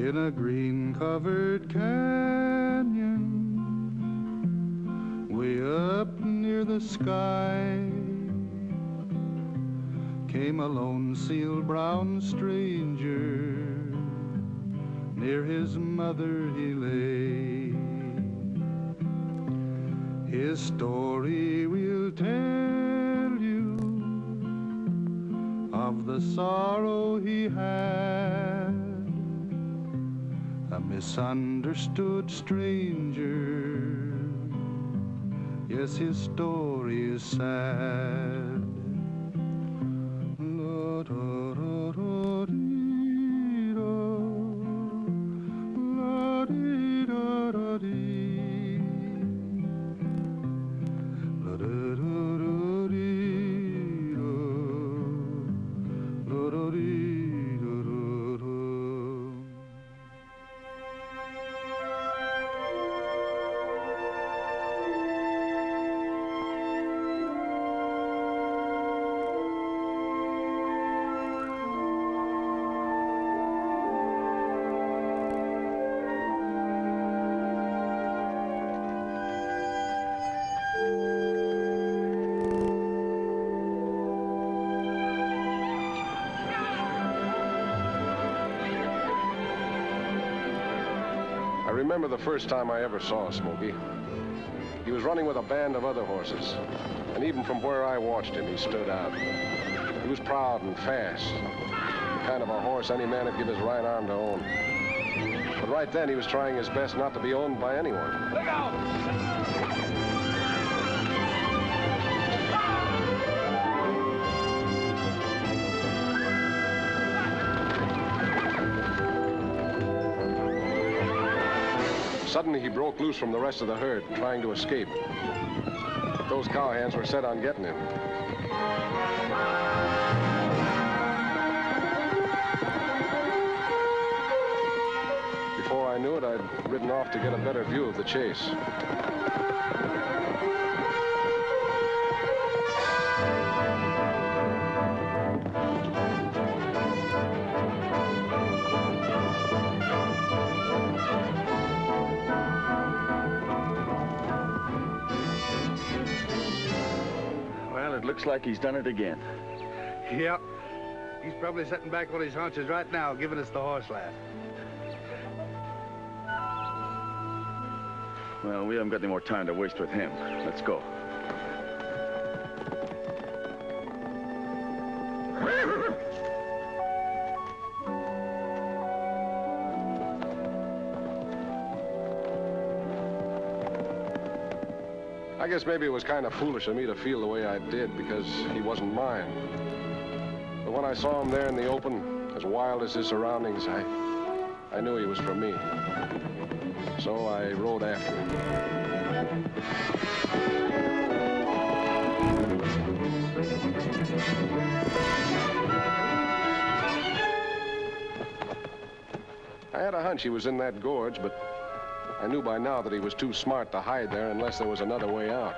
In a green-covered canyon, way up near the sky, came a lone seal brown stranger. Near his mother he lay. His story we'll tell you of the sorrow he had, a misunderstood stranger. Yes, his story is sad. I remember the first time I ever saw Smoky. He was running with a band of other horses, and even from where I watched him, he stood out. He was proud and fast, the kind of a horse any man would give his right arm to own. But right then, he was trying his best not to be owned by anyone. Look out! Suddenly, he broke loose from the rest of the herd, trying to escape. Those cowhands were set on getting him. Before I knew it, I'd ridden off to get a better view of the chase. Looks like he's done it again. Yep. He's probably sitting back on his haunches right now, giving us the horse laugh. Well, we haven't got any more time to waste with him. Let's go. I guess maybe it was kind of foolish of me to feel the way I did because he wasn't mine. But when I saw him there in the open, as wild as his surroundings, I knew he was for me. So I rode after him. I had a hunch he was in that gorge, but I knew by now that he was too smart to hide there unless there was another way out.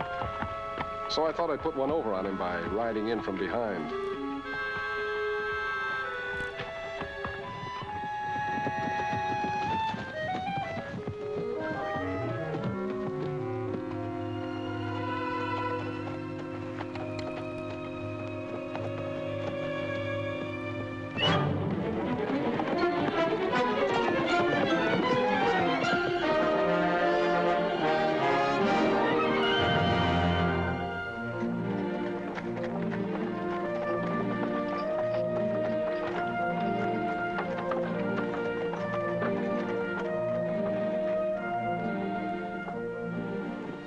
So I thought I'd put one over on him by riding in from behind.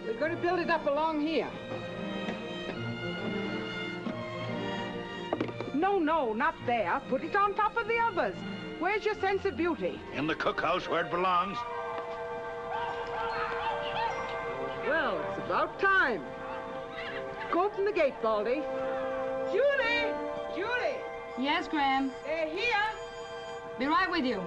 We're going to build it up along here. No, no, not there. Put it on top of the others. Where's your sense of beauty? In the cookhouse where it belongs. Well, it's about time. Go open the gate, Baldy. Julie! Julie! Yes, Graham? Here. Be right with you.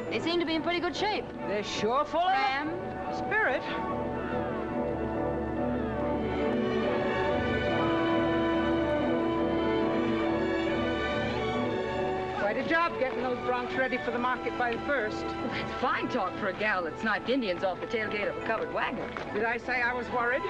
They seem to be in pretty good shape. They're sure full Graham? of spirit. Quite a job getting those broncs ready for the market by the 1st. Well, that's fine talk for a gal that sniped Indians off the tailgate of a covered wagon. Did I say I was worried?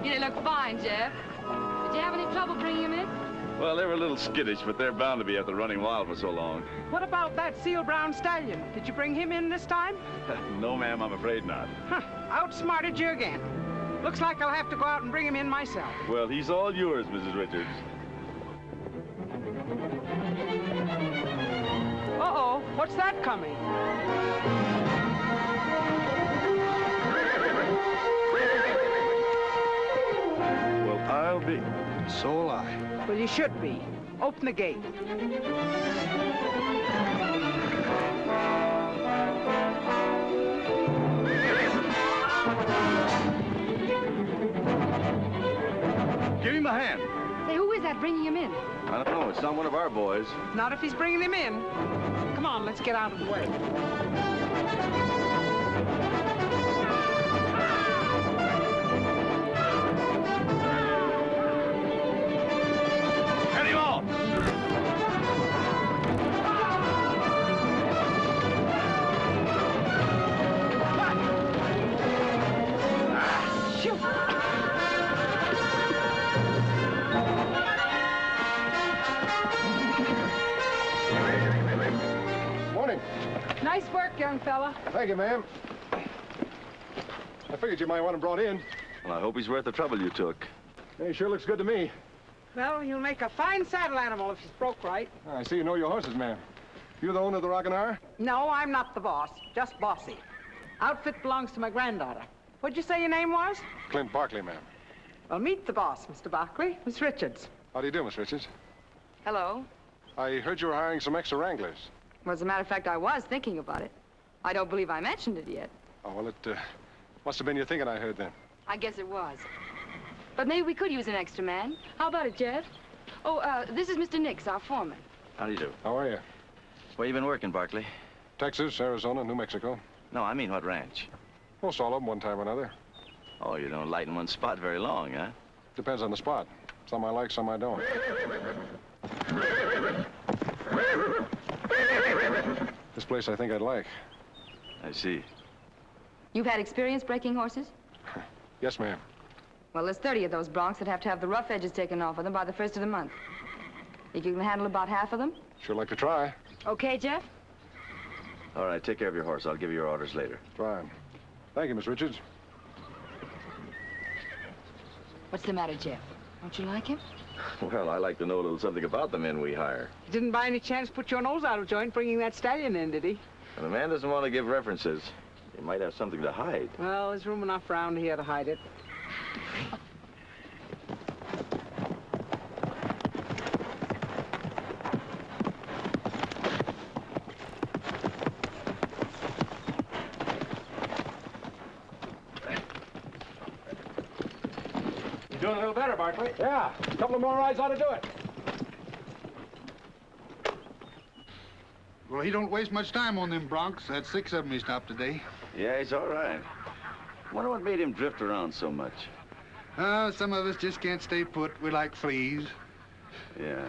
You look fine, Jeff. Did you have any trouble bringing him in? Well, they were a little skittish, but they're bound to be after running wild for so long. What about that seal brown stallion? Did you bring him in this time? No, ma'am, I'm afraid not. Huh, outsmarted you again. Looks like I'll have to go out and bring him in myself. Well, he's all yours, Mrs. Richards. Uh-oh, what's that coming? I'll be. So will I. Well, you should be. Open the gate. Give him a hand. Say, who is that bringing him in? I don't know. It's not one of our boys. Not if he's bringing him in. Come on, let's get out of the way. Nice work, young fella. Thank you, ma'am. I figured you might want him brought in. Well, I hope he's worth the trouble you took. He sure looks good to me. Well, he'll make a fine saddle animal if he's broke right. I see you know your horses, ma'am. You the owner of the Rockin' R? No, I'm not the boss. Just bossy. Outfit belongs to my granddaughter. What'd you say your name was? Clint Barkley, ma'am. Well, meet the boss, Mr. Barkley. Miss Richards. How do you do, Miss Richards? Hello. I heard you were hiring some extra wranglers. Well, as a matter of fact, I was thinking about it. I don't believe I mentioned it yet. Oh, well, it must have been your thinking I heard then. I guess it was. But maybe we could use an extra man. How about it, Jeff? Oh, this is Mr. Nix, our foreman. How do you do? How are you? Where you been working, Barkley? Texas, Arizona, New Mexico. No, I mean what ranch? Most all of them, one time or another. Oh, you don't light in one spot very long, huh? Depends on the spot. Some I like, some I don't. This place I think I'd like. I see. You've had experience breaking horses? Yes, ma'am. Well, there's 30 of those broncs that have to have the rough edges taken off of them by the 1st of the month. Think you can handle about half of them? Sure like to try. Okay, Jeff? All right, take care of your horse. I'll give you your orders later. Fine. Thank you, Miss Richards. What's the matter, Jeff? Don't you like him? Well, I like to know a little something about the men we hire. Didn't by any chance put your nose out of joint bringing that stallion in, did he? When a man doesn't want to give references, he might have something to hide. Well, there's room enough around here to hide it. You're doing a little better, Barkley. Yeah, a couple of more rides ought to do it. Well, he don't waste much time on them broncs. That's 6 of them he stopped today. Yeah, he's all right. Wonder what made him drift around so much. Some of us just can't stay put. We like fleas. Yeah.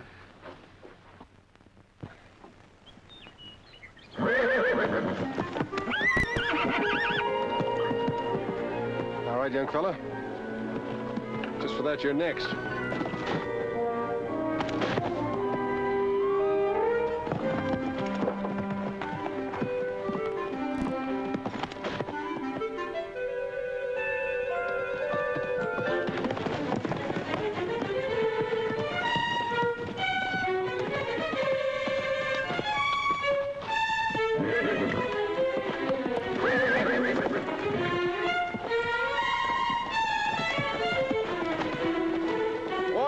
All right, young fella. Just for that, you're next.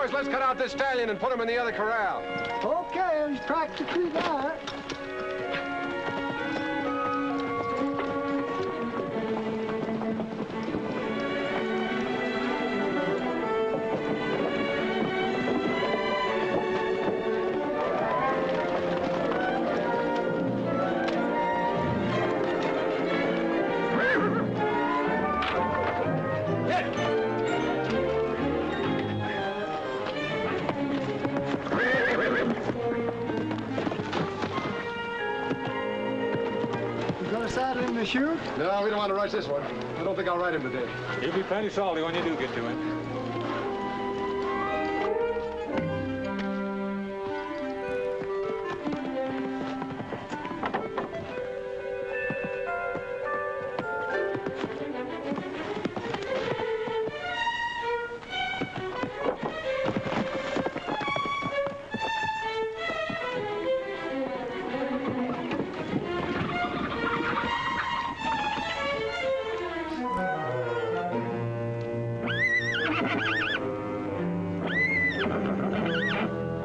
Boys, let's cut out this stallion and put him in the other corral. Okay, it's practically that. Shoot? No, we don't want to rush this one. I don't think I'll ride him today. He'll be plenty salty when you do get to him.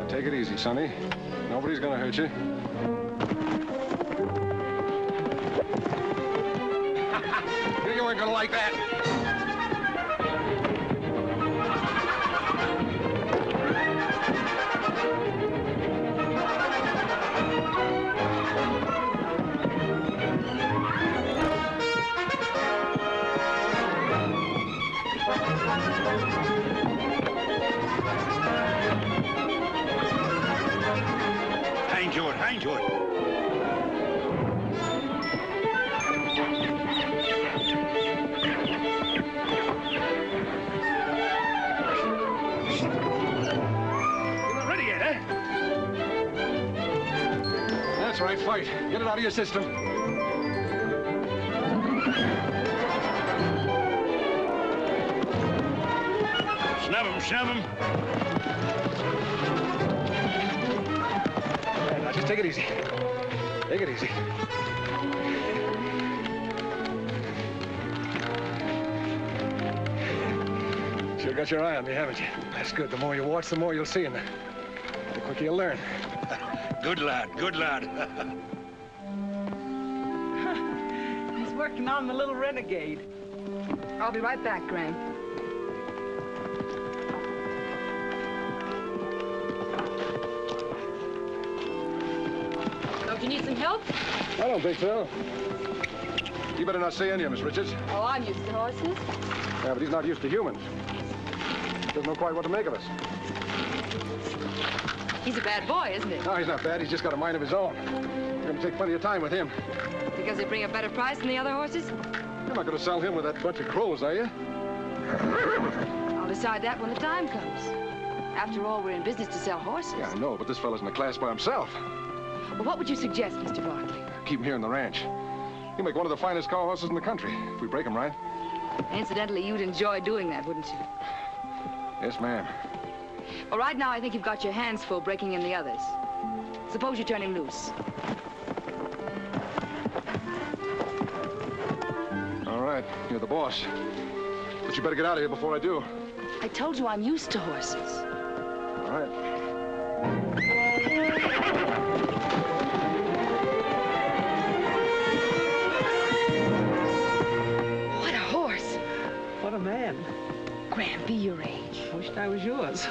Take it easy, Sonny. Nobody's gonna hurt you. You ain't gonna like that. Hang to it. You're not ready yet, eh? That's right, fight. Get it out of your system. Snub him, snub him. Now, just take it easy. Take it easy. Sure got your eye on me, haven't you? That's good. The more you watch, the more you'll see, and the quicker you'll learn. Good lad, good lad. He's working on the little renegade. I'll be right back, Gran. Don't you need some help? I don't think so. You better not say any of Miss Richards. Oh, I'm used to horses. Yeah, but he's not used to humans. Doesn't know quite what to make of us. He's a bad boy, isn't he? No, he's not bad. He's just got a mind of his own. We're going to take plenty of time with him. Because they bring a better price than the other horses? You're not going to sell him with that bunch of crows, are you? I'll decide that when the time comes. After all, we're in business to sell horses. Yeah, I know, but this fella's in a class by himself. Well, what would you suggest, Mr. Barkley? Keep him here on the ranch. He'll make one of the finest cow horses in the country, if we break him right. Incidentally, you'd enjoy doing that, wouldn't you? Yes, ma'am. Well, right now, I think you've got your hands full breaking in the others. Suppose you turn him loose. All right, you're the boss. But you better get out of here before I do. I told you I'm used to horses. All right. What a horse. What a man. Gran, be your age. Wished I was yours.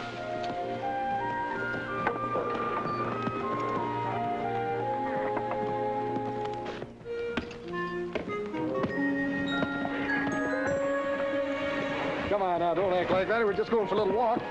Come on now, don't act like that. We're just going for a little walk.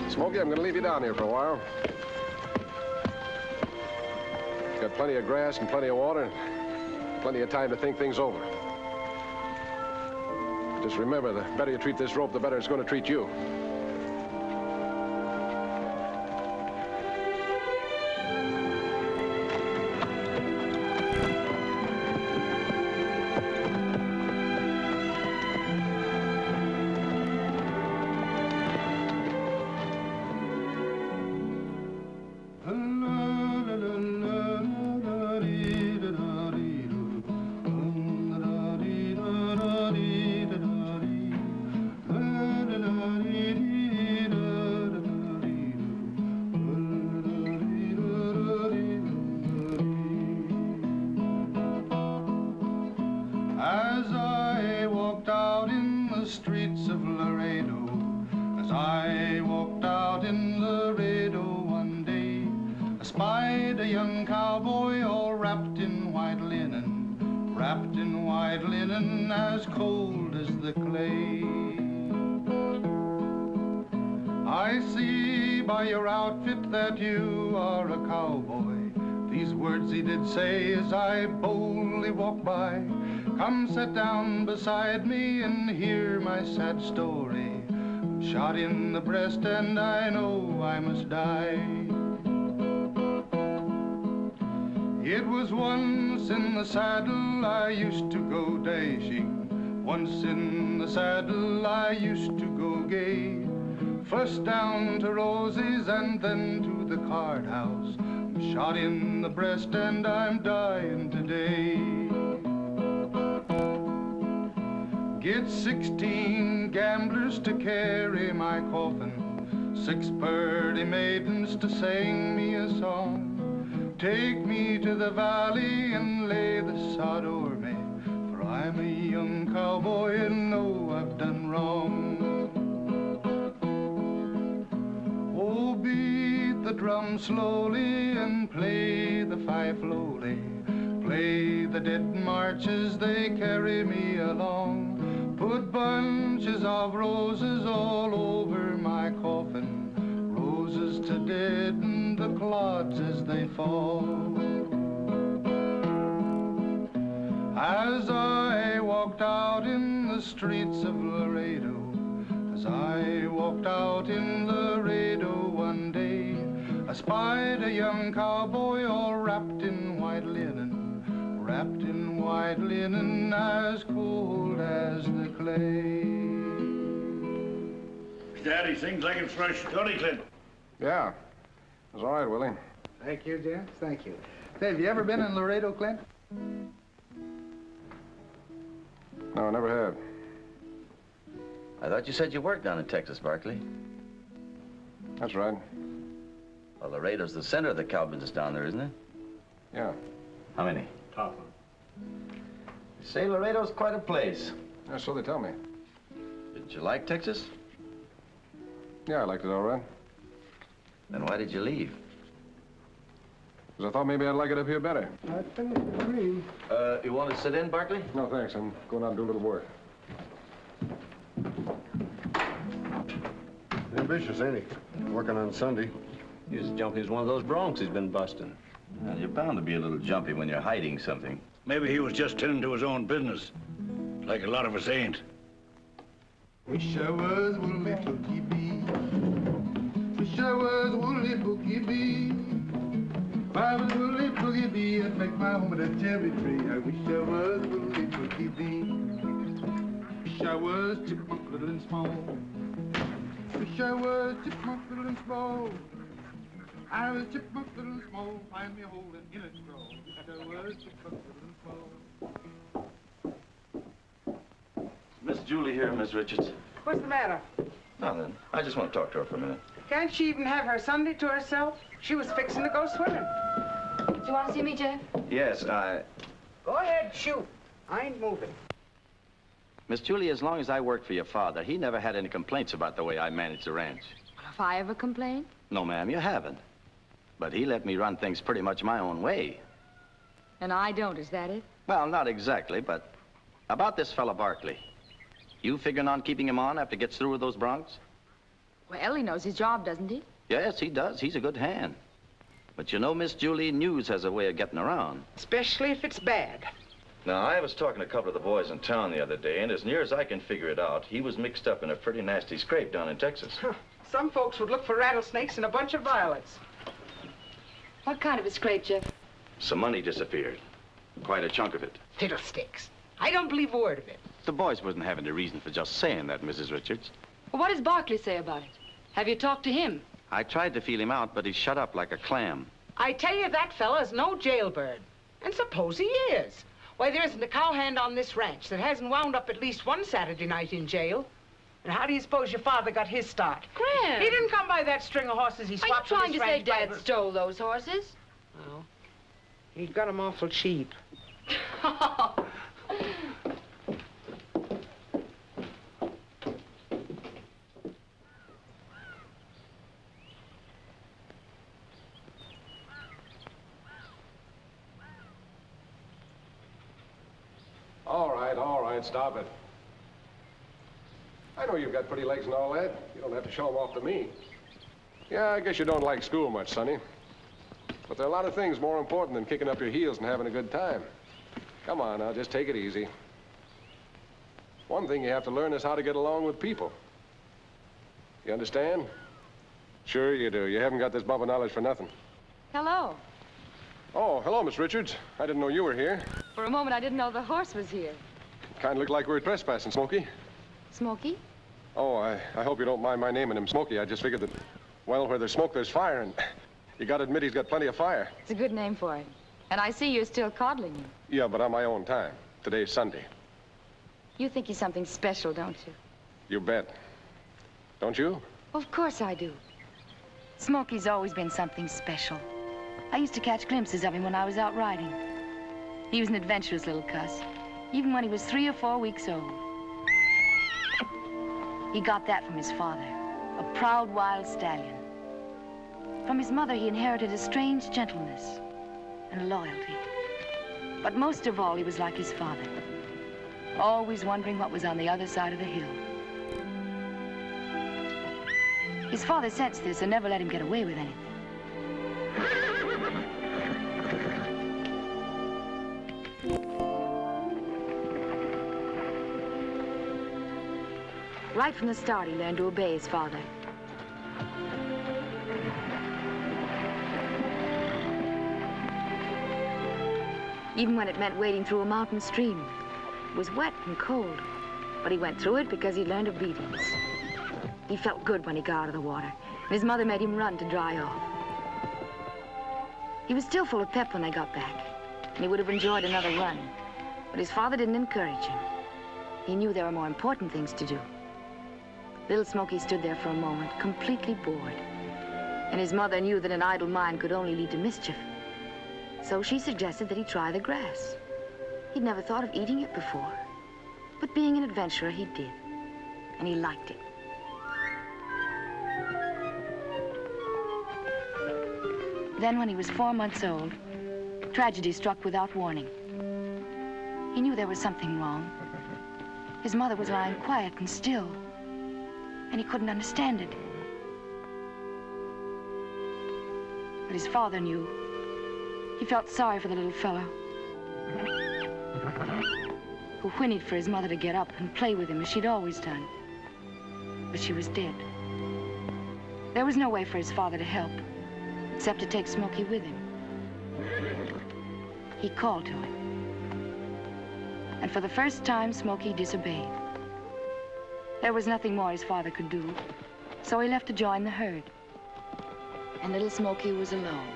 Smoky, I'm going to leave you down here for a while. Got plenty of grass and plenty of water, and plenty of time to think things over. Just remember, the better you treat this rope, the better it's going to treat you. That you are a cowboy. These words he did say as I boldly walked by. Come sit down beside me and hear my sad story. I'm shot in the breast and I know I must die. It was once in the saddle I used to go dashing. Once in the saddle I used to go gay. First down to Rosie's and then to the card house. I'm shot in the breast and I'm dying today. Get 16 gamblers to carry my coffin, 6 purty maidens to sing me a song. Take me to the valley and lay the sod o'er me, for I'm a young cowboy and know I've done wrong. Oh, beat the drum slowly and play the fife lowly. Play the dead marches, they carry me along. Put bunches of roses all over my coffin, roses to deaden the clods as they fall. As I walked out in the streets of Laredo, as I walked out in Laredo one day, I spied a young cowboy all wrapped in white linen, wrapped in white linen as cold as the clay. Daddy sings like it's fresh. Don't he, Clint? Yeah. It's all right, Willie. Thank you, gents. Thank you. Say, have you ever been in Laredo, Clint? No, I never have. I thought you said you worked down in Texas, Barkley. That's right. Well, Laredo's the center of the cow business down there, isn't it? Yeah. How many? Top one. You say Laredo's quite a place. Yeah, so they tell me. Did you like Texas? Yeah, I liked it all right. Then why did you leave? Because I thought maybe I'd like it up here better. I think I agree. You want to sit in, Barkley? No, thanks. I'm going out and do a little work. Ambitious, ain't he? Working on Sunday. He's as jumpy as one of those broncs he's been busting. Well, you're bound to be a little jumpy when you're hiding something. Maybe he was just tending to his own business, like a lot of us ain't. Wish I was Woolly Boogie Bee. Wish I was Woolly Boogie Bee. If I was Woolly Boogie Bee, I'd make my home in a cherry tree. I wish I was Woolly Boogie Bee. Wish I was Chipmunk little and small. Wish I was Chipmunk little and small. I was Chipmunk little and small. Find me a hole in a straw. Wish I was Chipmunk little and small. Miss Julie here, Miss Richards. What's the matter? Nothing. I just want to talk to her for a minute. Can't she even have her Sunday to herself? She was fixing to go swimming. Do you want to see me, Jeff? Yes, Go ahead, shoot. I ain't moving. Miss Julie, as long as I worked for your father, he never had any complaints about the way I managed the ranch. If I ever complain? No, ma'am, you haven't. But he let me run things pretty much my own way. And I don't, is that it? Well, not exactly, but about this fella Barkley. You figuring on keeping him on after he gets through with those broncs? Well, he knows his job, doesn't he? Yes, he does. He's a good hand. But you know, Miss Julie, news has a way of getting around. Especially if it's bad. Now, I was talking to a couple of the boys in town the other day, and as near as I can figure it out, he was mixed up in a pretty nasty scrape down in Texas. Some folks would look for rattlesnakes in a bunch of violets. What kind of a scrape, Jeff? Some money disappeared. Quite a chunk of it. Fiddlesticks. I don't believe a word of it. The boys wouldn't have any reason for just saying that, Mrs. Richards. Well, what does Barkley say about it? Have you talked to him? I tried to feel him out, but he's shut up like a clam. I tell you, that fella's no jailbird. And suppose he is. Why, there isn't a cowhand on this ranch that hasn't wound up at least one Saturday night in jail. And how do you suppose your father got his start? Graham! He didn't come by that string of horses he swapped. Are you trying to say ranch Dad stole those horses? No. He got them awful cheap. All right, stop it. I know you've got pretty legs and all that. You don't have to show them off to me. Yeah, I guess you don't like school much, Sonny. But there are a lot of things more important than kicking up your heels and having a good time. Come on now, just take it easy. One thing you have to learn is how to get along with people. You understand? Sure you do. You haven't got this bump of knowledge for nothing. Hello. Oh, hello, Miss Richards. I didn't know you were here. For a moment, I didn't know the horse was here. Kind of looked like we were trespassing, Smoky. Smoky? Oh, I hope you don't mind my naming him Smoky. I just figured that, well, where there's smoke, there's fire, and you gotta admit he's got plenty of fire. It's a good name for him. And I see you're still coddling him. Yeah, but on my own time. Today's Sunday. You think he's something special, don't you? You bet. Don't you? Of course I do. Smoky's always been something special. I used to catch glimpses of him when I was out riding. He was an adventurous little cuss, even when he was 3 or 4 weeks old. He got that from his father, a proud wild stallion. From his mother, he inherited a strange gentleness and loyalty. But most of all, he was like his father, always wondering what was on the other side of the hill. His father sensed this and never let him get away with anything. Right from the start, he learned to obey his father. Even when it meant wading through a mountain stream. It was wet and cold, but he went through it because he learned obedience. He felt good when he got out of the water, and his mother made him run to dry off. He was still full of pep when they got back, and he would have enjoyed another run, but his father didn't encourage him. He knew there were more important things to do. Little Smoky stood there for a moment, completely bored. And his mother knew that an idle mind could only lead to mischief. So she suggested that he try the grass. He'd never thought of eating it before. But being an adventurer, he did. And he liked it. Then, when he was 4 months old, tragedy struck without warning. He knew there was something wrong. His mother was lying quiet and still. And he couldn't understand it. But his father knew. He felt sorry for the little fellow, who whinnied for his mother to get up and play with him as she'd always done. But she was dead. There was no way for his father to help, except to take Smoky with him. He called to him. And for the first time, Smoky disobeyed. There was nothing more his father could do, so he left to join the herd. And little Smoky was alone.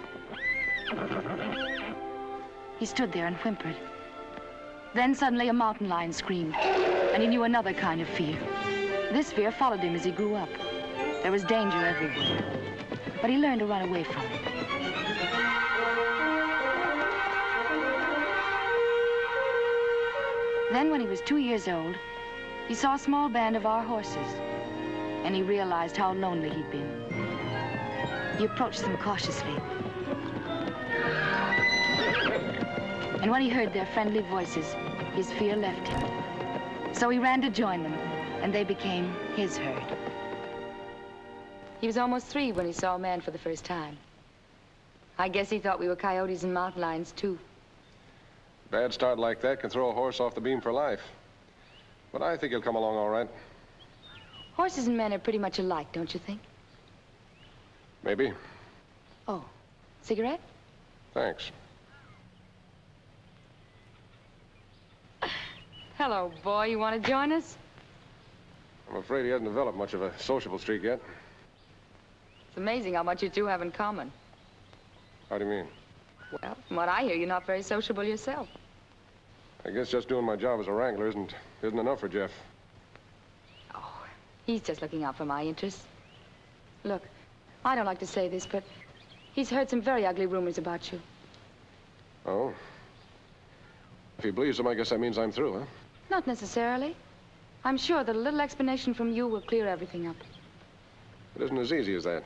He stood there and whimpered. Then suddenly a mountain lion screamed, and he knew another kind of fear. This fear followed him as he grew up. There was danger everywhere, but he learned to run away from it. Then when he was 2 years old, he saw a small band of our horses, and he realized how lonely he'd been. He approached them cautiously. And when he heard their friendly voices, his fear left him. So he ran to join them, and they became his herd. He was almost 3 when he saw a man for the first time. I guess he thought we were coyotes and mountain lions, too. Bad start like that can throw a horse off the beam for life. But I think he'll come along all right. Horses and men are pretty much alike, don't you think? Maybe. Oh, cigarette? Thanks. Hello, boy. You want to join us? I'm afraid he hasn't developed much of a sociable streak yet. It's amazing how much you two have in common. How do you mean? Well, from what I hear, you're not very sociable yourself. I guess just doing my job as a wrangler isn't enough for Jeff. Oh, he's just looking out for my interests. Look, I don't like to say this, but he's heard some very ugly rumors about you. Oh? If he believes them, I guess that means I'm through, huh? Not necessarily. I'm sure that a little explanation from you will clear everything up. It isn't as easy as that.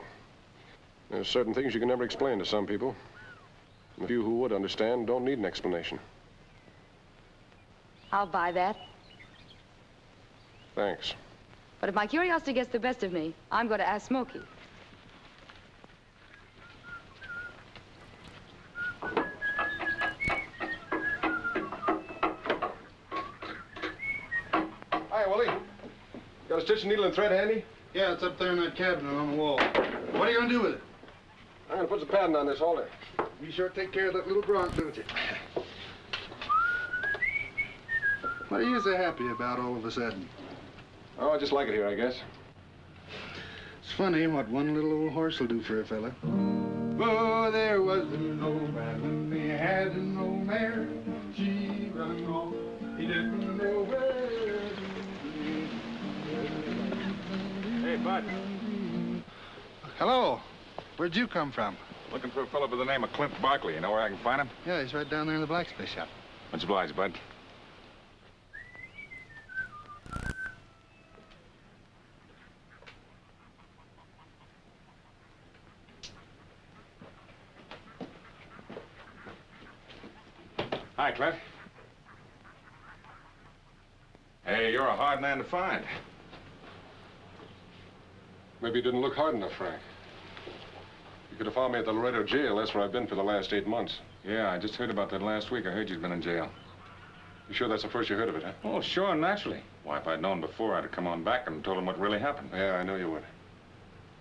There's certain things you can never explain to some people. And the few who would understand don't need an explanation. I'll buy that. Thanks. But if my curiosity gets the best of me, I'm going to ask Smoky. Hi, Willie. Got a stitching needle and thread handy? Yeah, it's up there in that cabinet on the wall. What are you gonna do with it? I'm gonna put some padding on this halter. You sure take care of that little bronc, don't you? What are you so happy about all of a sudden? Oh, I just like it here, I guess. It's funny what one little old horse will do for a fella. Oh, there was an old man and he had an old mare. She run off, he didn't know where. Hey, Bud. Hello. Where'd you come from? Looking for a fellow by the name of Clint Barkley. You know where I can find him? Yeah, he's right down there in the blacksmith shop. Much obliged, Bud. Hi, Clint. Hey, you're a hard man to find. Maybe you didn't look hard enough, Frank. You could have found me at the Laredo jail. That's where I've been for the last 8 months. Yeah, I just heard about that last week. I heard you'd been in jail. You sure that's the first you heard of it, huh? Oh, sure, naturally. Why, if I'd known before, I'd have come on back and told him what really happened. Yeah, I know you would.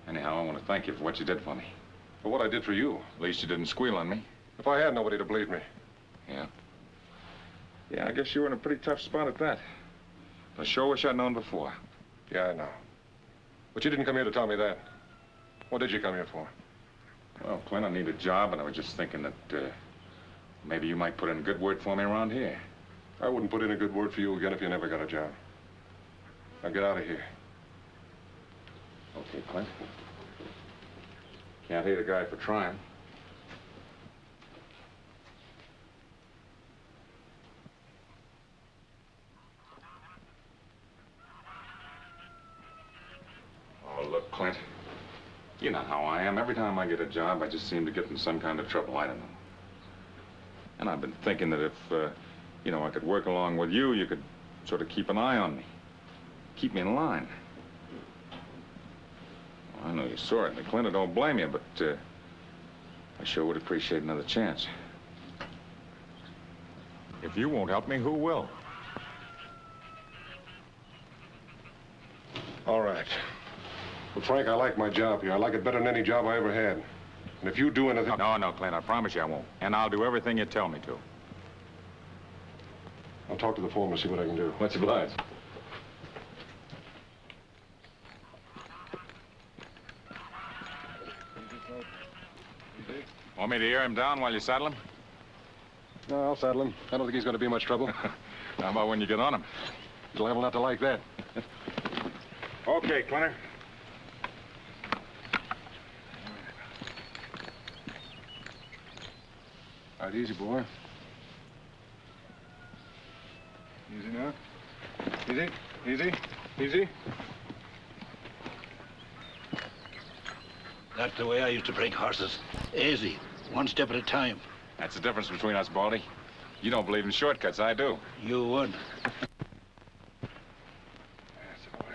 Anyhow, I want to thank you for what you did for me. For what I did for you. At least you didn't squeal on me. If I had nobody to believe me. Yeah. Yeah, I guess you were in a pretty tough spot at that. I sure wish I'd known before. Yeah, I know. But you didn't come here to tell me that. What did you come here for? Well, Clint, I need a job, and I was just thinking that maybe you might put in a good word for me around here. I wouldn't put in a good word for you again if you never got a job. Now get out of here. Okay, Clint. Can't hate a guy for trying. Oh, look, Clint. You know how I am. Every time I get a job, I just seem to get in some kind of trouble. I don't know. And I've been thinking that if, you know, I could work along with you, you could sort of keep an eye on me. Keep me in line. Well, I know you saw it, Clint. I don't blame you, but I sure would appreciate another chance. If you won't help me, who will? All right. Well, Frank, I like my job here. I like it better than any job I ever had. And if you do anything... No, Clint, I promise you I won't. And I'll do everything you tell me to. I'll talk to the foreman and see what I can do. Much obliged. Want me to ear him down while you saddle him? No, I'll saddle him. I don't think he's going to be much trouble. How about when you get on him? He's liable not to like that. Okay, Clinter. All right, easy, boy. Easy now. Easy, easy, easy. That's the way I used to break horses. Easy, one step at a time. That's the difference between us, Baldy. You don't believe in shortcuts, I do. You would. That's the boy.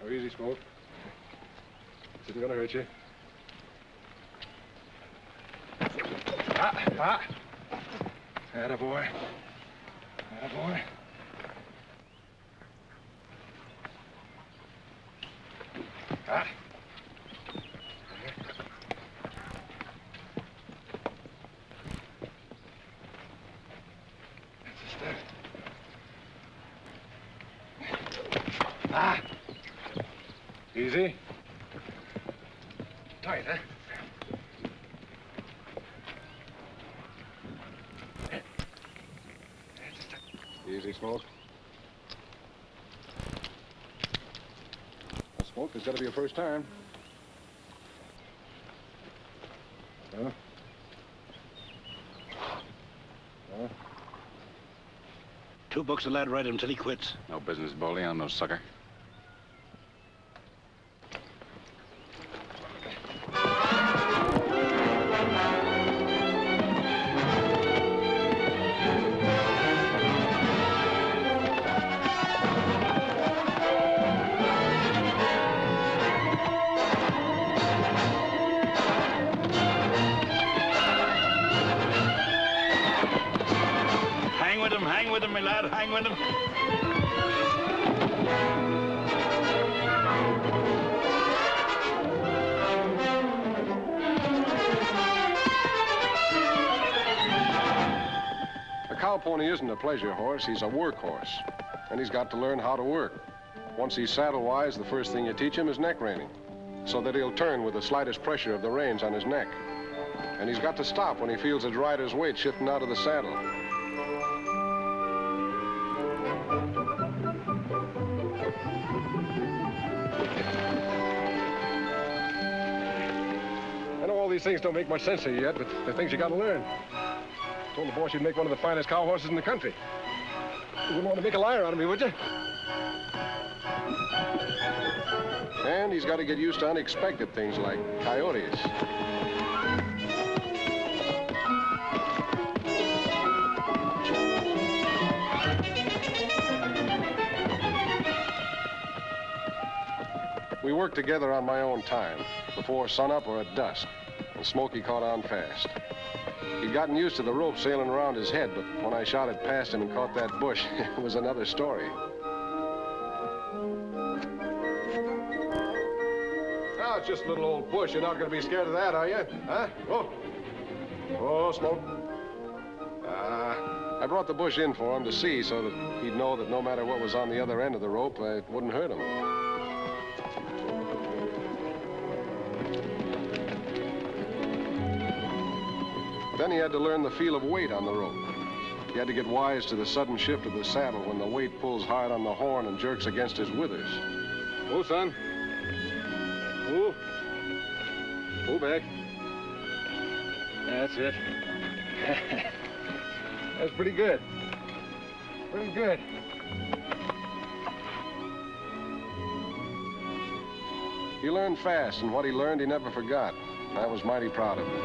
Oh, easy, Smoke. Isn't gonna hurt you. Ah. Attaboy. Attaboy. Ah. That's the stuff. Ah. Easy. Tight, huh? Easy, Smoke. Now, Smoke, there's got to be a first time. Huh? Huh? $2 a lad ride him till he quits. No business, Baldy. I'm no sucker. Hang with him, my lad, hang with him. A cow pony isn't a pleasure horse, he's a work horse. And he's got to learn how to work. Once he's saddle-wise, the first thing you teach him is neck reining, so that he'll turn with the slightest pressure of the reins on his neck. And he's got to stop when he feels his rider's weight shifting out of the saddle. I know all these things don't make much sense to you yet, but they're things you got to learn. I told the boss you'd make one of the finest cow horses in the country. You wouldn't want to make a liar out of me, would you? And he's got to get used to unexpected things like coyotes. We worked together on my own time, before sunup or at dusk, and Smoky caught on fast. He'd gotten used to the rope sailing around his head, but when I shot it past him and caught that bush, it was another story. Now, it's just a little old bush. You're not going to be scared of that, are you? Huh? Oh, Smoke. I brought the bush in for him to see so that he'd know that no matter what was on the other end of the rope, it wouldn't hurt him. Then he had to learn the feel of weight on the rope. He had to get wise to the sudden shift of the saddle when the weight pulls hard on the horn and jerks against his withers. Move, son. Move. Move back. That's it. That's pretty good. Pretty good. He learned fast, and what he learned he never forgot. I was mighty proud of him.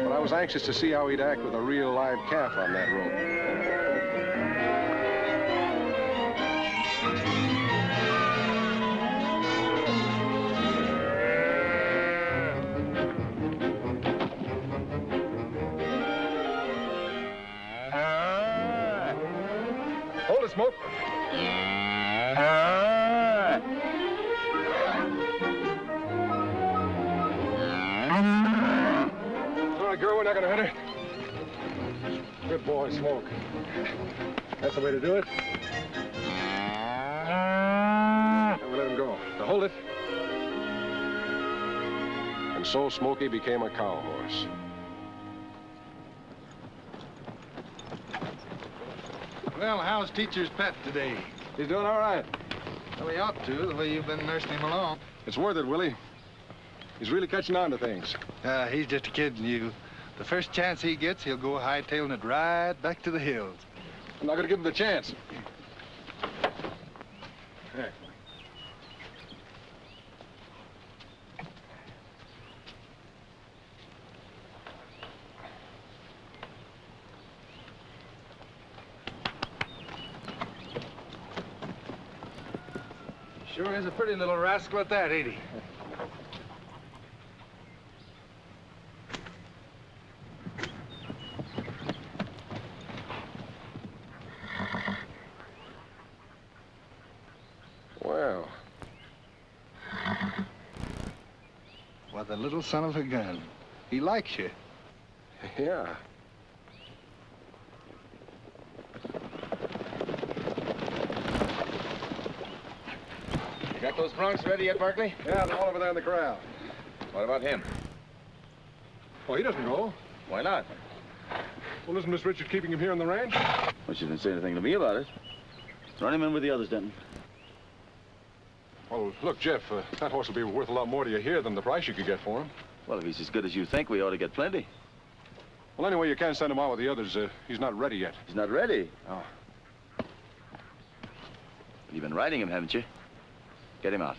But I was anxious to see how he'd act with a real live calf on that rope. Hold it, Smoke. All right, girl, we're not gonna hurt her. Good boy, Smoke. That's the way to do it. And we'll let him go. Now hold it. And so Smoky became a cow horse. Well, how's Teacher's pet today? He's doing all right. Well, he ought to, the way you've been nursing him along. It's worth it, Willie. He's really catching on to things. He's just kidding you. The first chance he gets, he'll go hightailing it right back to the hills. I'm not going to give him the chance. There. Sure is a pretty little rascal at that, ain't he? Well. What a little son of a gun. He likes you. Yeah. You got those broncs ready yet, Barkley? Yeah, they're all over there in the corral. What about him? Well, he doesn't go. Why not? Well, isn't Miss Richard keeping him here on the ranch? Well, she didn't say anything to me about it. Run him in with the others, Denton. Well, look, Jeff, that horse will be worth a lot more to you here than the price you could get for him. Well, if he's as good as you think, we ought to get plenty. Well, anyway, you can't send him out with the others. He's not ready yet. He's not ready? Oh. You've been riding him, haven't you? Get him out.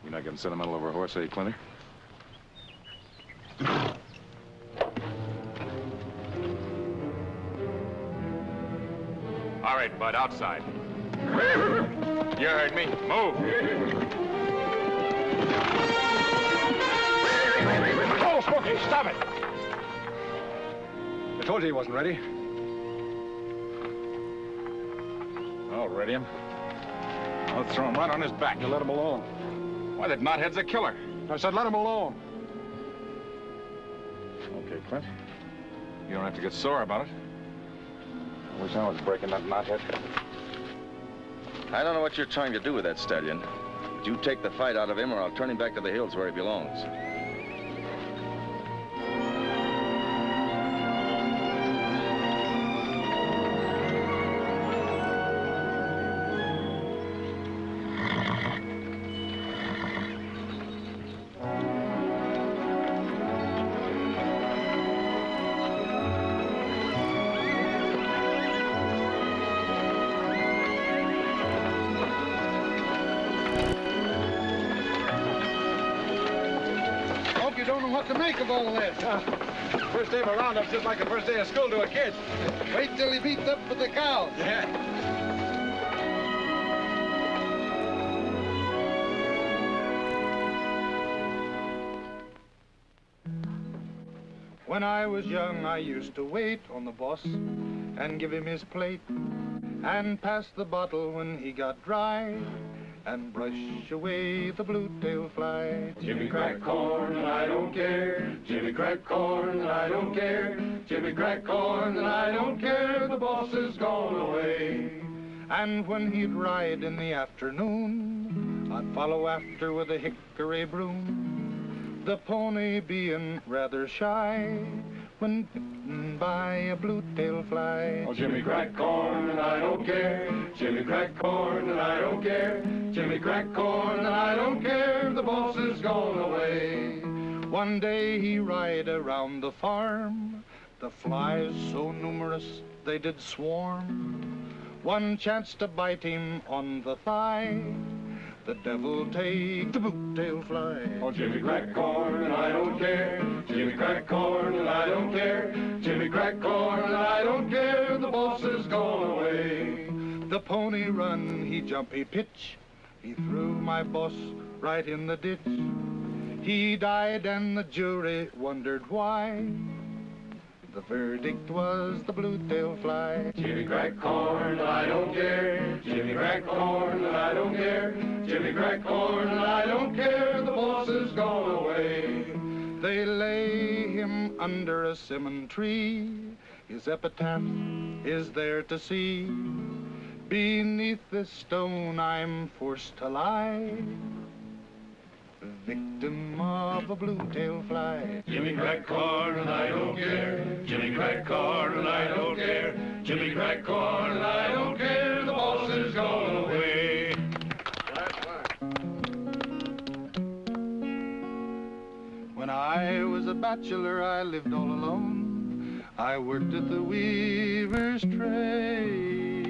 You're not getting sentimental over a horse, eh, Clinty? All right, Bud, outside. You heard me. Move. Oh, Smoky, stop it! I told you he wasn't ready. I'll ready him. I'll throw him right on his back. You let him alone. Why, that knothead's a killer. I said let him alone. Okay, Clint. You don't have to get sore about it. I wish I was breaking that knothead. I don't know what you're trying to do with that stallion. But you take the fight out of him or I'll turn him back to the hills where he belongs. What to make of all of this? First day of a roundup's just like the first day of school to a kid. Wait till he beats up with the cows. Yeah. When I was young, I used to wait on the boss and give him his plate and pass the bottle when he got dry and brush away the blue-tailed fly. Jimmy crack corn and I don't care. Jimmy crack corn and I don't care. Jimmy crack corn and I don't care. The boss is gone away. And when he'd ride in the afternoon, I'd follow after with a hickory broom. The pony being rather shy when bitten by a blue-tailed fly. Oh, Jimmy crack corn and I don't care. Jimmy crack corn and I don't care. Jimmy crack corn and I don't care. The boss is gone away. One day he ride around the farm. The flies so numerous they did swarm. One chanced to bite him on the thigh. The devil take the boot-tail fly. Oh, Jimmy crack corn and I don't care. Jimmy crack corn and I don't care. Jimmy crack corn and I don't care. The boss is gone away. The pony run, he jump, he pitch. He threw my boss right in the ditch. He died and the jury wondered why. The verdict was the blue-tailed fly. Jimmy crack corn and I don't care. Jimmy crack corn and I don't care. Jimmy crack corn and I don't care. The boss is gone away. They lay him under a simmon tree. His epitaph is there to see. Beneath this stone I'm forced to lie, victim of a blue-tailed fly. Jimmy crack corn and I don't care. Jimmy crack corn and I don't care. Jimmy crack corn and I don't care. The boss is gone away. When I was a bachelor, I lived all alone. I worked at the weaver's trade.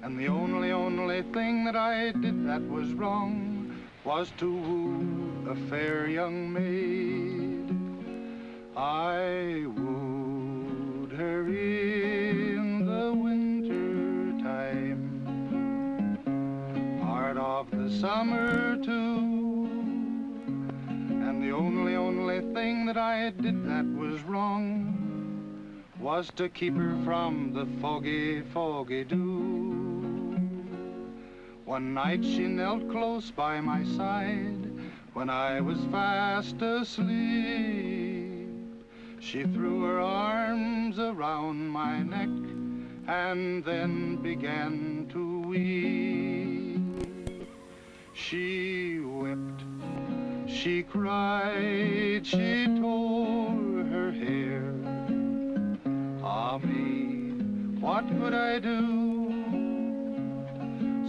And the only thing that I did that was wrong was to woo a fair young maid. I wooed her in the winter time, part of the summer too. And the only thing that I did that was wrong was to keep her from the foggy, foggy dew. One night she knelt close by my side when I was fast asleep. She threw her arms around my neck and then began to weep. She wept, she cried, she tore her hair. Ah me, what could I do?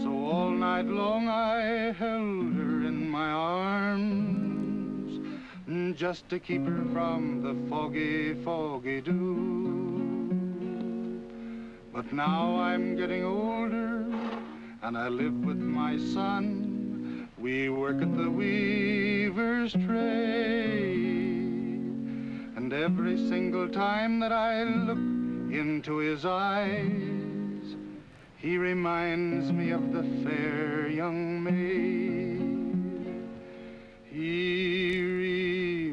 So all night long I held her in my arms, just to keep her from the foggy, foggy dew. But now I'm getting older and I live with my son. We work at the weaver's trade, and every single time that I look into his eyes, he reminds me of the fair young maid. He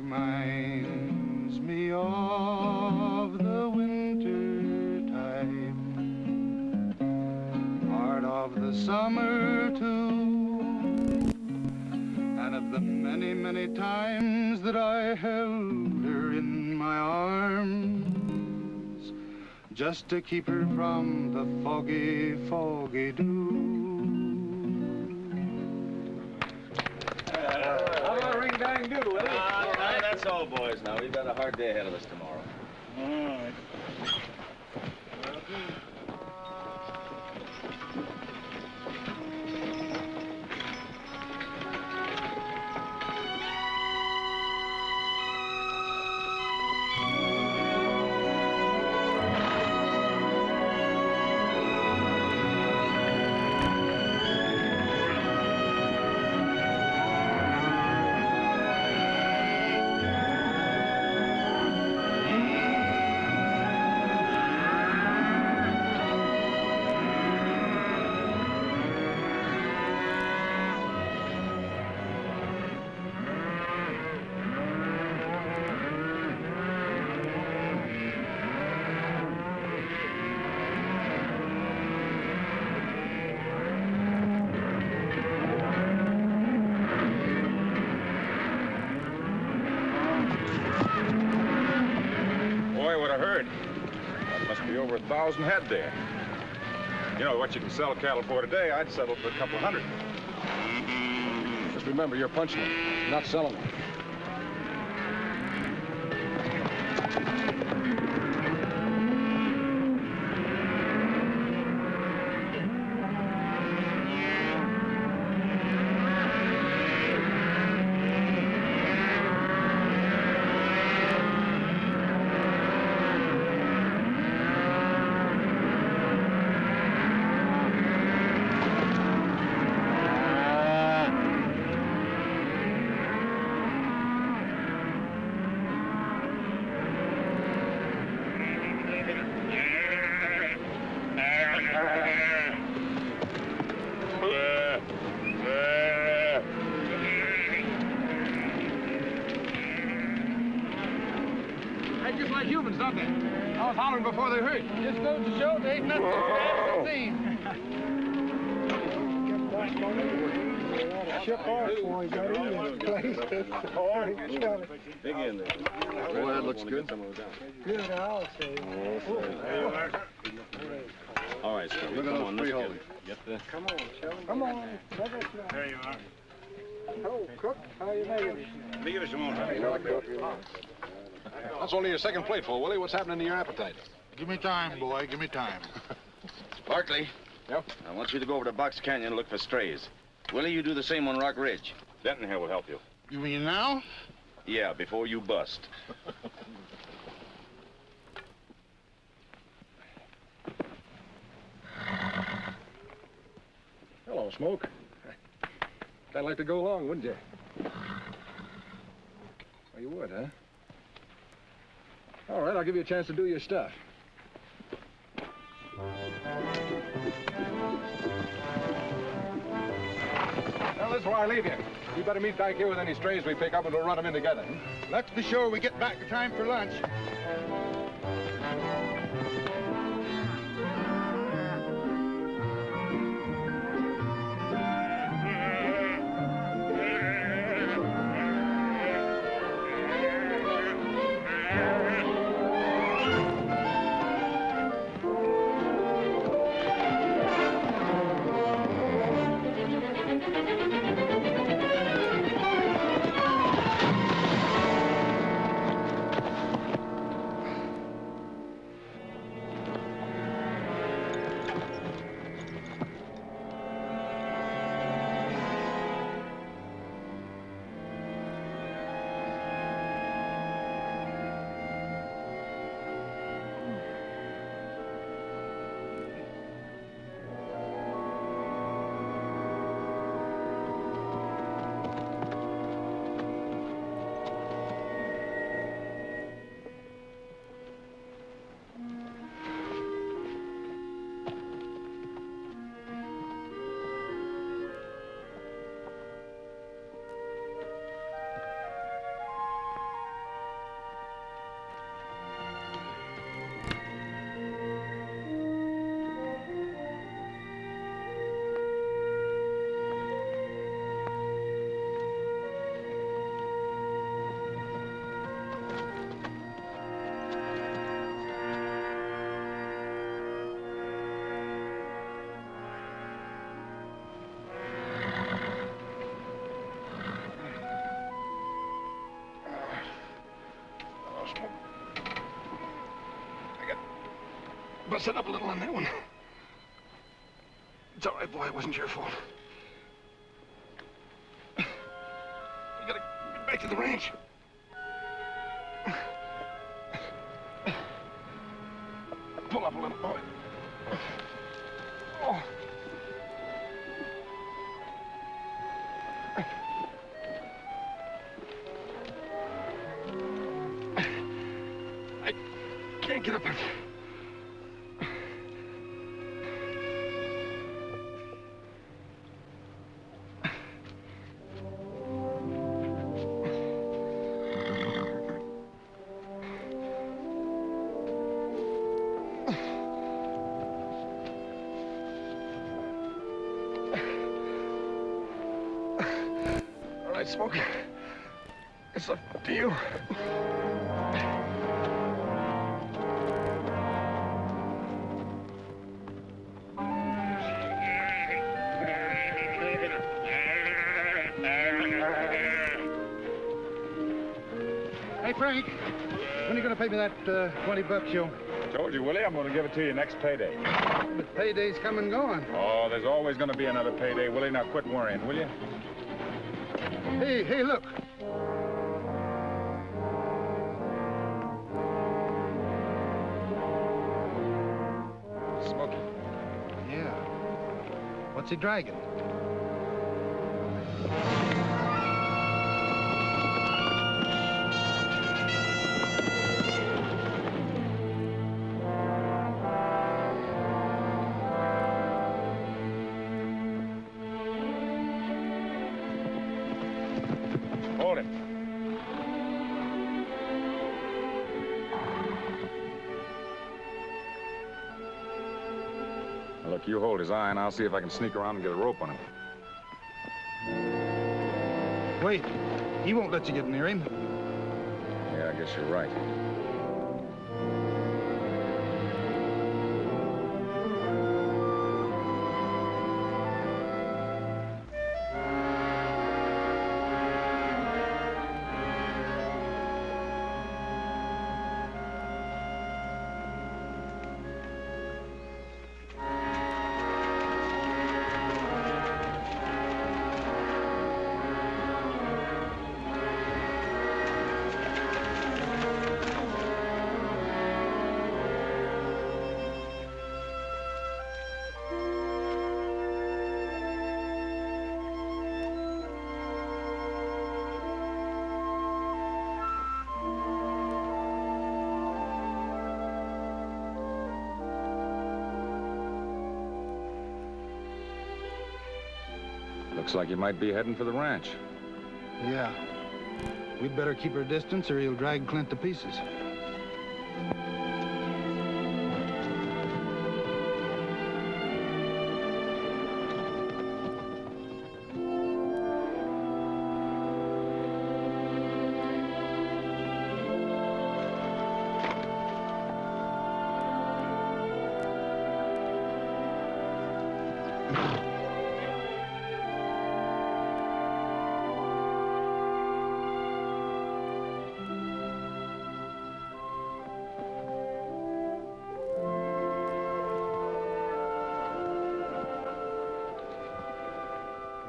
reminds me of the winter time, part of the summer too, and of the many, many times that I held her in my arms, just to keep her from the foggy, foggy dew. Ring-dang-doodle, Willie. That's all, boys. Now, we've got a hard day ahead of us tomorrow. All right. Over 1,000 head there. You know, what you can sell cattle for today, I'd settle for a couple hundred. Just remember, you're punching them, not selling them. Just like humans, don't they? I was hollering before they heard. Just goes to show they ain't nothing as bad as I've seen. Ship off before we got in this place. Dig in there. Boy, that looks good. Good, I'll say. All right, Scrubby, come on, let's get the... Come on, Shelly. Come on. There you are. Oh, Cook, how you making it? Let me give you some more. That's only your second plateful, Willie. What's happening to your appetite? Give me time, boy, give me time. Barkley. Yep? I want you to go over to Box Canyon and look for strays. Willie, you do the same on Rock Ridge. Denton here will help you. You mean now? Yeah, before you bust. Hello, Smoke. I'd like to go along, wouldn't you? Oh, you would, huh? All right, I'll give you a chance to do your stuff. Well, this is where I leave you. You better meet back here with any strays we pick up and we'll run them in together. Let's be sure we get back in time for lunch. Busted up a little on that one. It's all right, boy. It wasn't your fault. You gotta get back to the ranch. Pull up a little, boy. Oh. I can't get up on you. Smoky. It's up to you. Hey, Frank, when are you going to pay me that $20 you? I told you, Willie, I'm going to give it to you next payday. But payday's come and going. Oh, there's always going to be another payday, Willie. Now quit worrying, will you? Hey, look. Smoky. Yeah. What's he dragging? Hold him. Now, look, you hold his eye, and I'll see if I can sneak around and get a rope on him. Wait. He won't let you get near him. Yeah, I guess you're right. Looks like you might be heading for the ranch. Yeah. We'd better keep our distance or he'll drag Clint to pieces.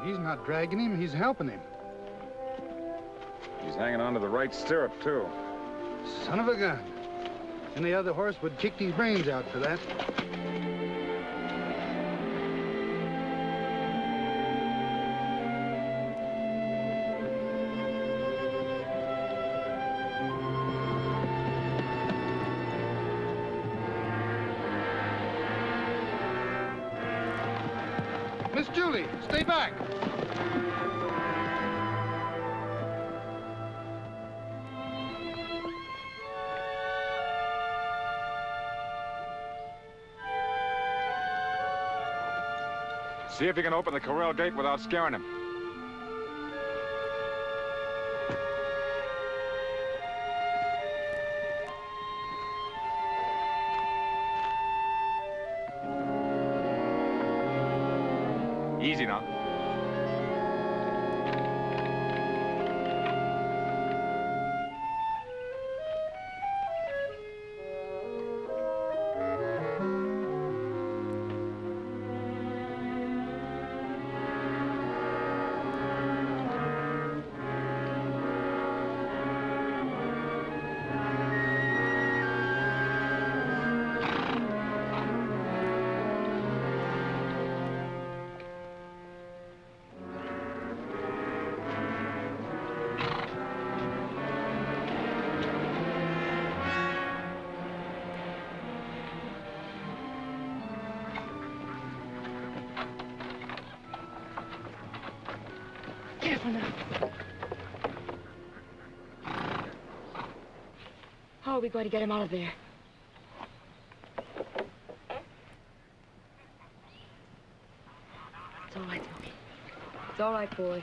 He's not dragging him, he's helping him. He's hanging on to the right stirrup, too. Son of a gun. Any other horse would kick his brains out for that. Miss Julie, stay back. See if you can open the corral gate without scaring him. Easy now. Careful now. How are we going to get him out of there? It's all right, Smoky. It's all right, boy.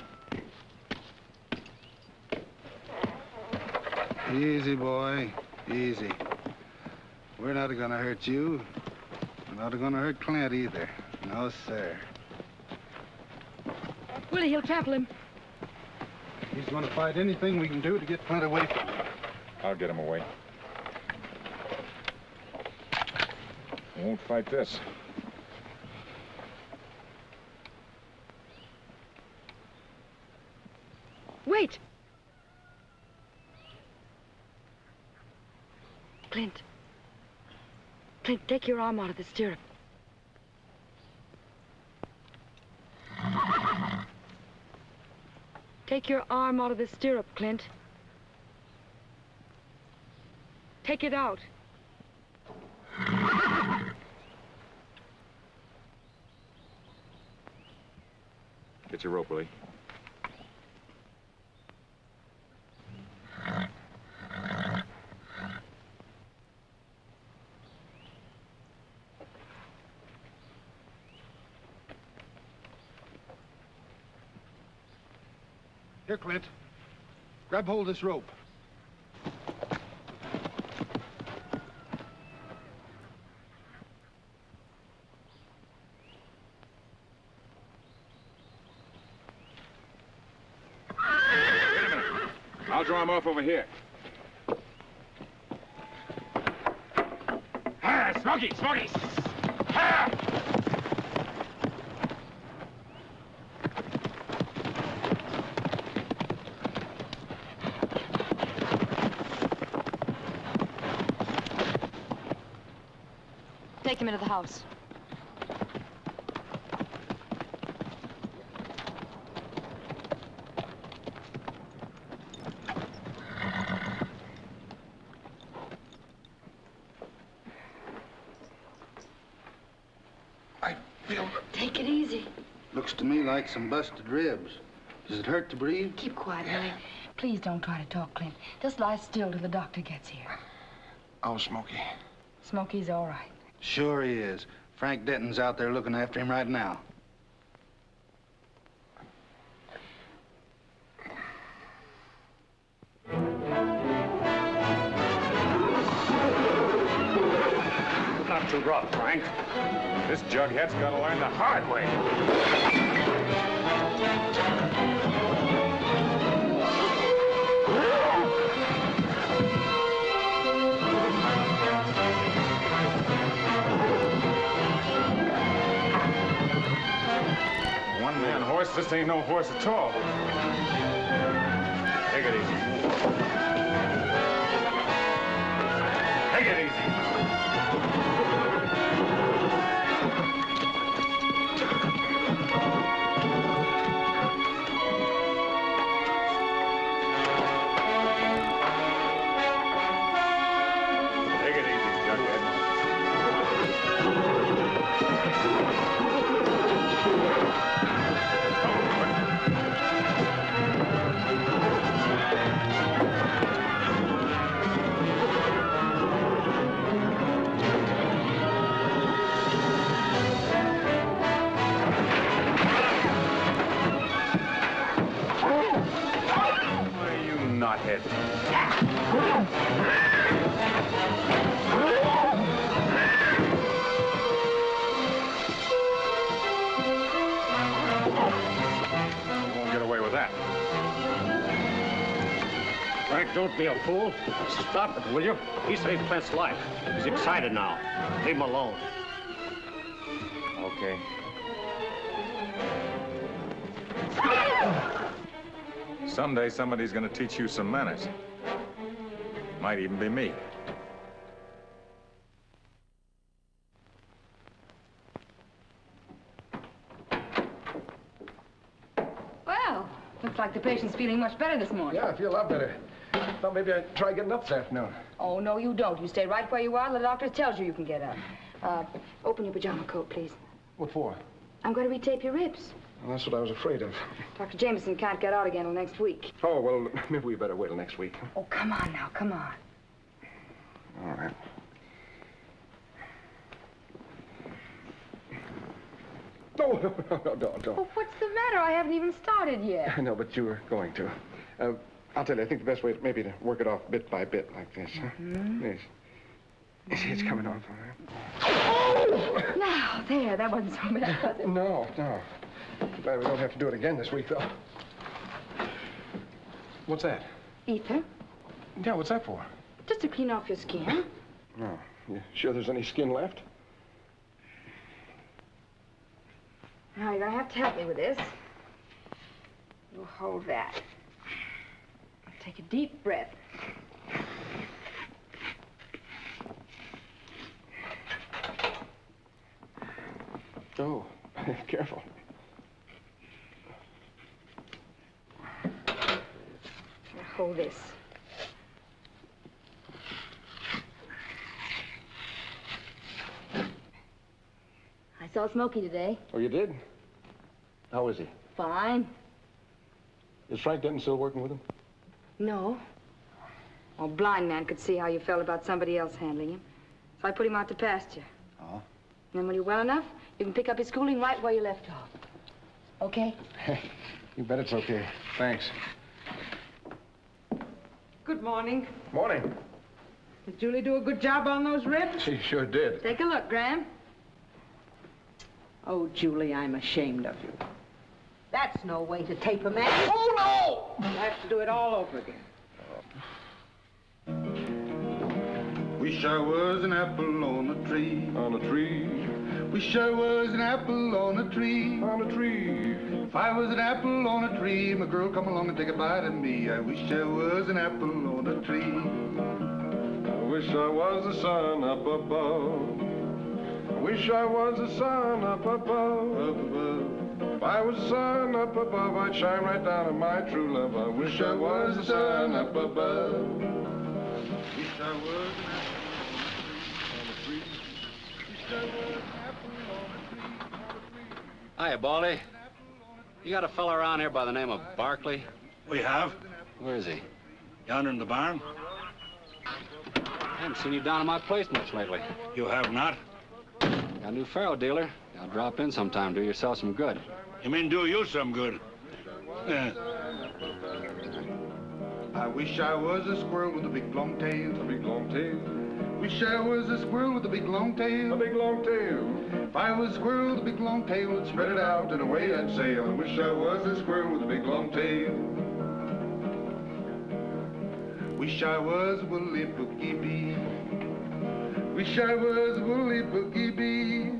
Easy, boy. Easy. We're not gonna hurt you. We're not gonna hurt Clint either. No, sir. Willie, he'll trample him. He's gonna fight anything we can do to get Clint away from him. I'll get him away. I won't fight this. Wait! Clint. Clint, take your arm out of the stirrup. Take your arm out of the stirrup, Clint. Take it out. Get your rope, Willie. Here, Clint. Grab hold of this rope. Wait a minute. I'll draw him off over here. Ah, Smoky! Smoky! Ah! Take him into the house. I feel... Take it easy. Looks to me like some busted ribs. Does it hurt to breathe? Keep quiet, Billy. Please don't try to talk, Clint. Just lie still till the doctor gets here. Oh, Smoky. Smoky's all right. Sure he is. Frank Denton's out there looking after him right now. Not too rough, Frank. This jughead's got to learn the hard way. One-man horse, this ain't no horse at all. Take it easy. Take it easy. Don't be a fool. Stop it, will you? He saved Clint's life. He's excited now. Leave him alone. Okay. Someday somebody's gonna teach you some manners. Might even be me. Well, looks like the patient's feeling much better this morning. Yeah, I feel a lot better. Thought maybe I'd try getting up this afternoon. Oh, no, you don't. You stay right where you are. The doctor tells you can get up. Open your pajama coat, please. What for? I'm going to retape your ribs. Well, that's what I was afraid of. Dr. Jameson can't get out again till next week. Oh, well, maybe we better wait till next week. Oh, come on now, come on. All right. No, don't. Oh, what's the matter? I haven't even started yet. I know, but you were going to. I'll tell you, I think the best way maybe to work it off bit by bit like this, huh? Yes. You see, it's coming off, all right? Oh! Now, there, that wasn't so bad, was it? No. Glad we don't have to do it again this week, though. What's that? Ether. Yeah, what's that for? Just to clean off your skin. No. You sure there's any skin left? Now, you're going to help me with this. You hold that. Take a deep breath. Oh, careful. Now hold this. I saw Smoky today. Oh, you did? How is he? Fine. Is Frank Denton still working with him? No. A blind man could see how you felt about somebody else handling him. So I put him out to pasture. Oh? And then when you're well enough, you can pick up his schooling right where you left off. Okay? You bet it's okay. Thanks. Good morning. Morning. Did Julie do a good job on those ribs? She sure did. Take a look, Graham. Oh, Julie, I'm ashamed of you. That's no way to tape a man. Oh, no! You'll have to do it all over again. Wish I was an apple on a tree. On a tree. Wish I was an apple on a tree. On a tree. If I was an apple on a tree, my girl come along and take a bite of me. I wish I was an apple on a tree. I wish I was the sun up above. I wish I was the sun up above. Up above. If I was the sun up above, I'd shine right down on my true love. I wish I was the sun up above. Wish I was an apple on a tree. Wish I was an apple on a tree. Hiya, Baldy. You got a fella around here by the name of Barkley? We have. Where is he? Yonder in the barn. I haven't seen you down at my place much lately. You have not? Got a new faro dealer. I'll drop in sometime, do yourself some good. You mean do you some good? I wish I was a squirrel with a big long tail. A big long tail. Wish I was a squirrel with a big long tail. A big long tail. If I was a squirrel with a big long tail, I'd spread it out and away I'd sail. I wish I was a squirrel with a big long tail. Wish I was a woolly boogie bee. Wish I was a woolly boogie bee.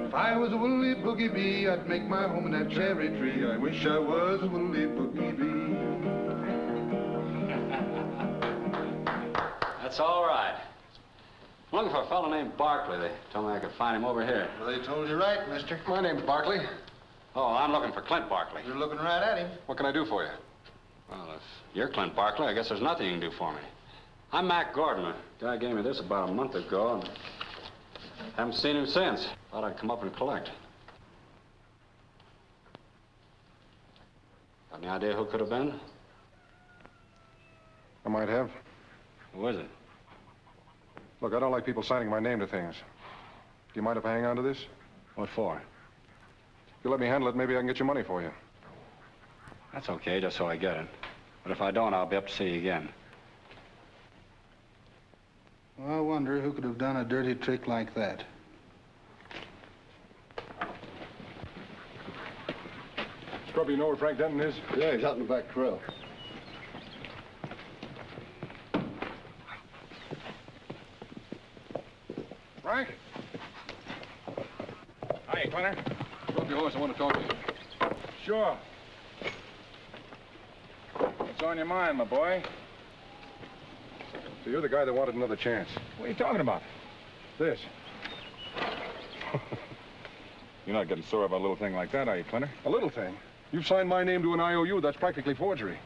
If I was a woolly boogie bee, I'd make my home in that cherry tree. I wish I was a woolly boogie bee. That's all right. I'm looking for a fellow named Barkley. They told me I could find him over here. Well, they told you right, mister. My name's Barkley. Oh, I'm looking for Clint Barkley. You're looking right at him. What can I do for you? Well, if you're Clint Barkley, I guess there's nothing you can do for me. I'm Mac Gordon. A guy gave me this about a month ago, and haven't seen him since. Thought I'd come up and collect. Got any idea who it could have been? I might have. Who is it? Look, I don't like people signing my name to things. Do you mind if I hang on to this? What for? If you let me handle it, maybe I can get your money for you. That's okay, just so I get it. But if I don't, I'll be up to see you again. Well, I wonder who could have done a dirty trick like that. Scrubby, you know where Frank Denton is? Yeah, he's out in the back corral. Frank? Hi, Clinter. Drop your horse. I want to talk to you. Sure. What's on your mind, my boy? So you're the guy that wanted another chance. What are you talking about? This. You're not getting sore about a little thing like that, are you, Clinter? A little thing? You've signed my name to an IOU. That's practically forgery.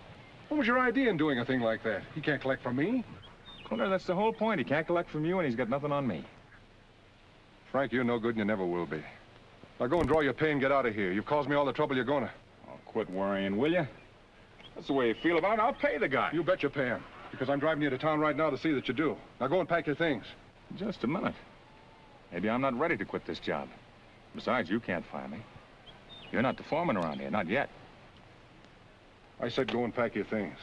What was your idea in doing a thing like that? He can't collect from me. Clinter, that's the whole point. He can't collect from you, and he's got nothing on me. Frank, you're no good, and you never will be. Now go and draw your pay and get out of here. You've caused me all the trouble you're gonna. Oh, quit worrying, will you? That's the way you feel about it. I'll pay the guy. You bet you pay him. Because I'm driving you to town right now to see that you do. Now go and pack your things. Just a minute. Maybe I'm not ready to quit this job. Besides, you can't fire me. You're not the foreman around here, not yet. I said go and pack your things.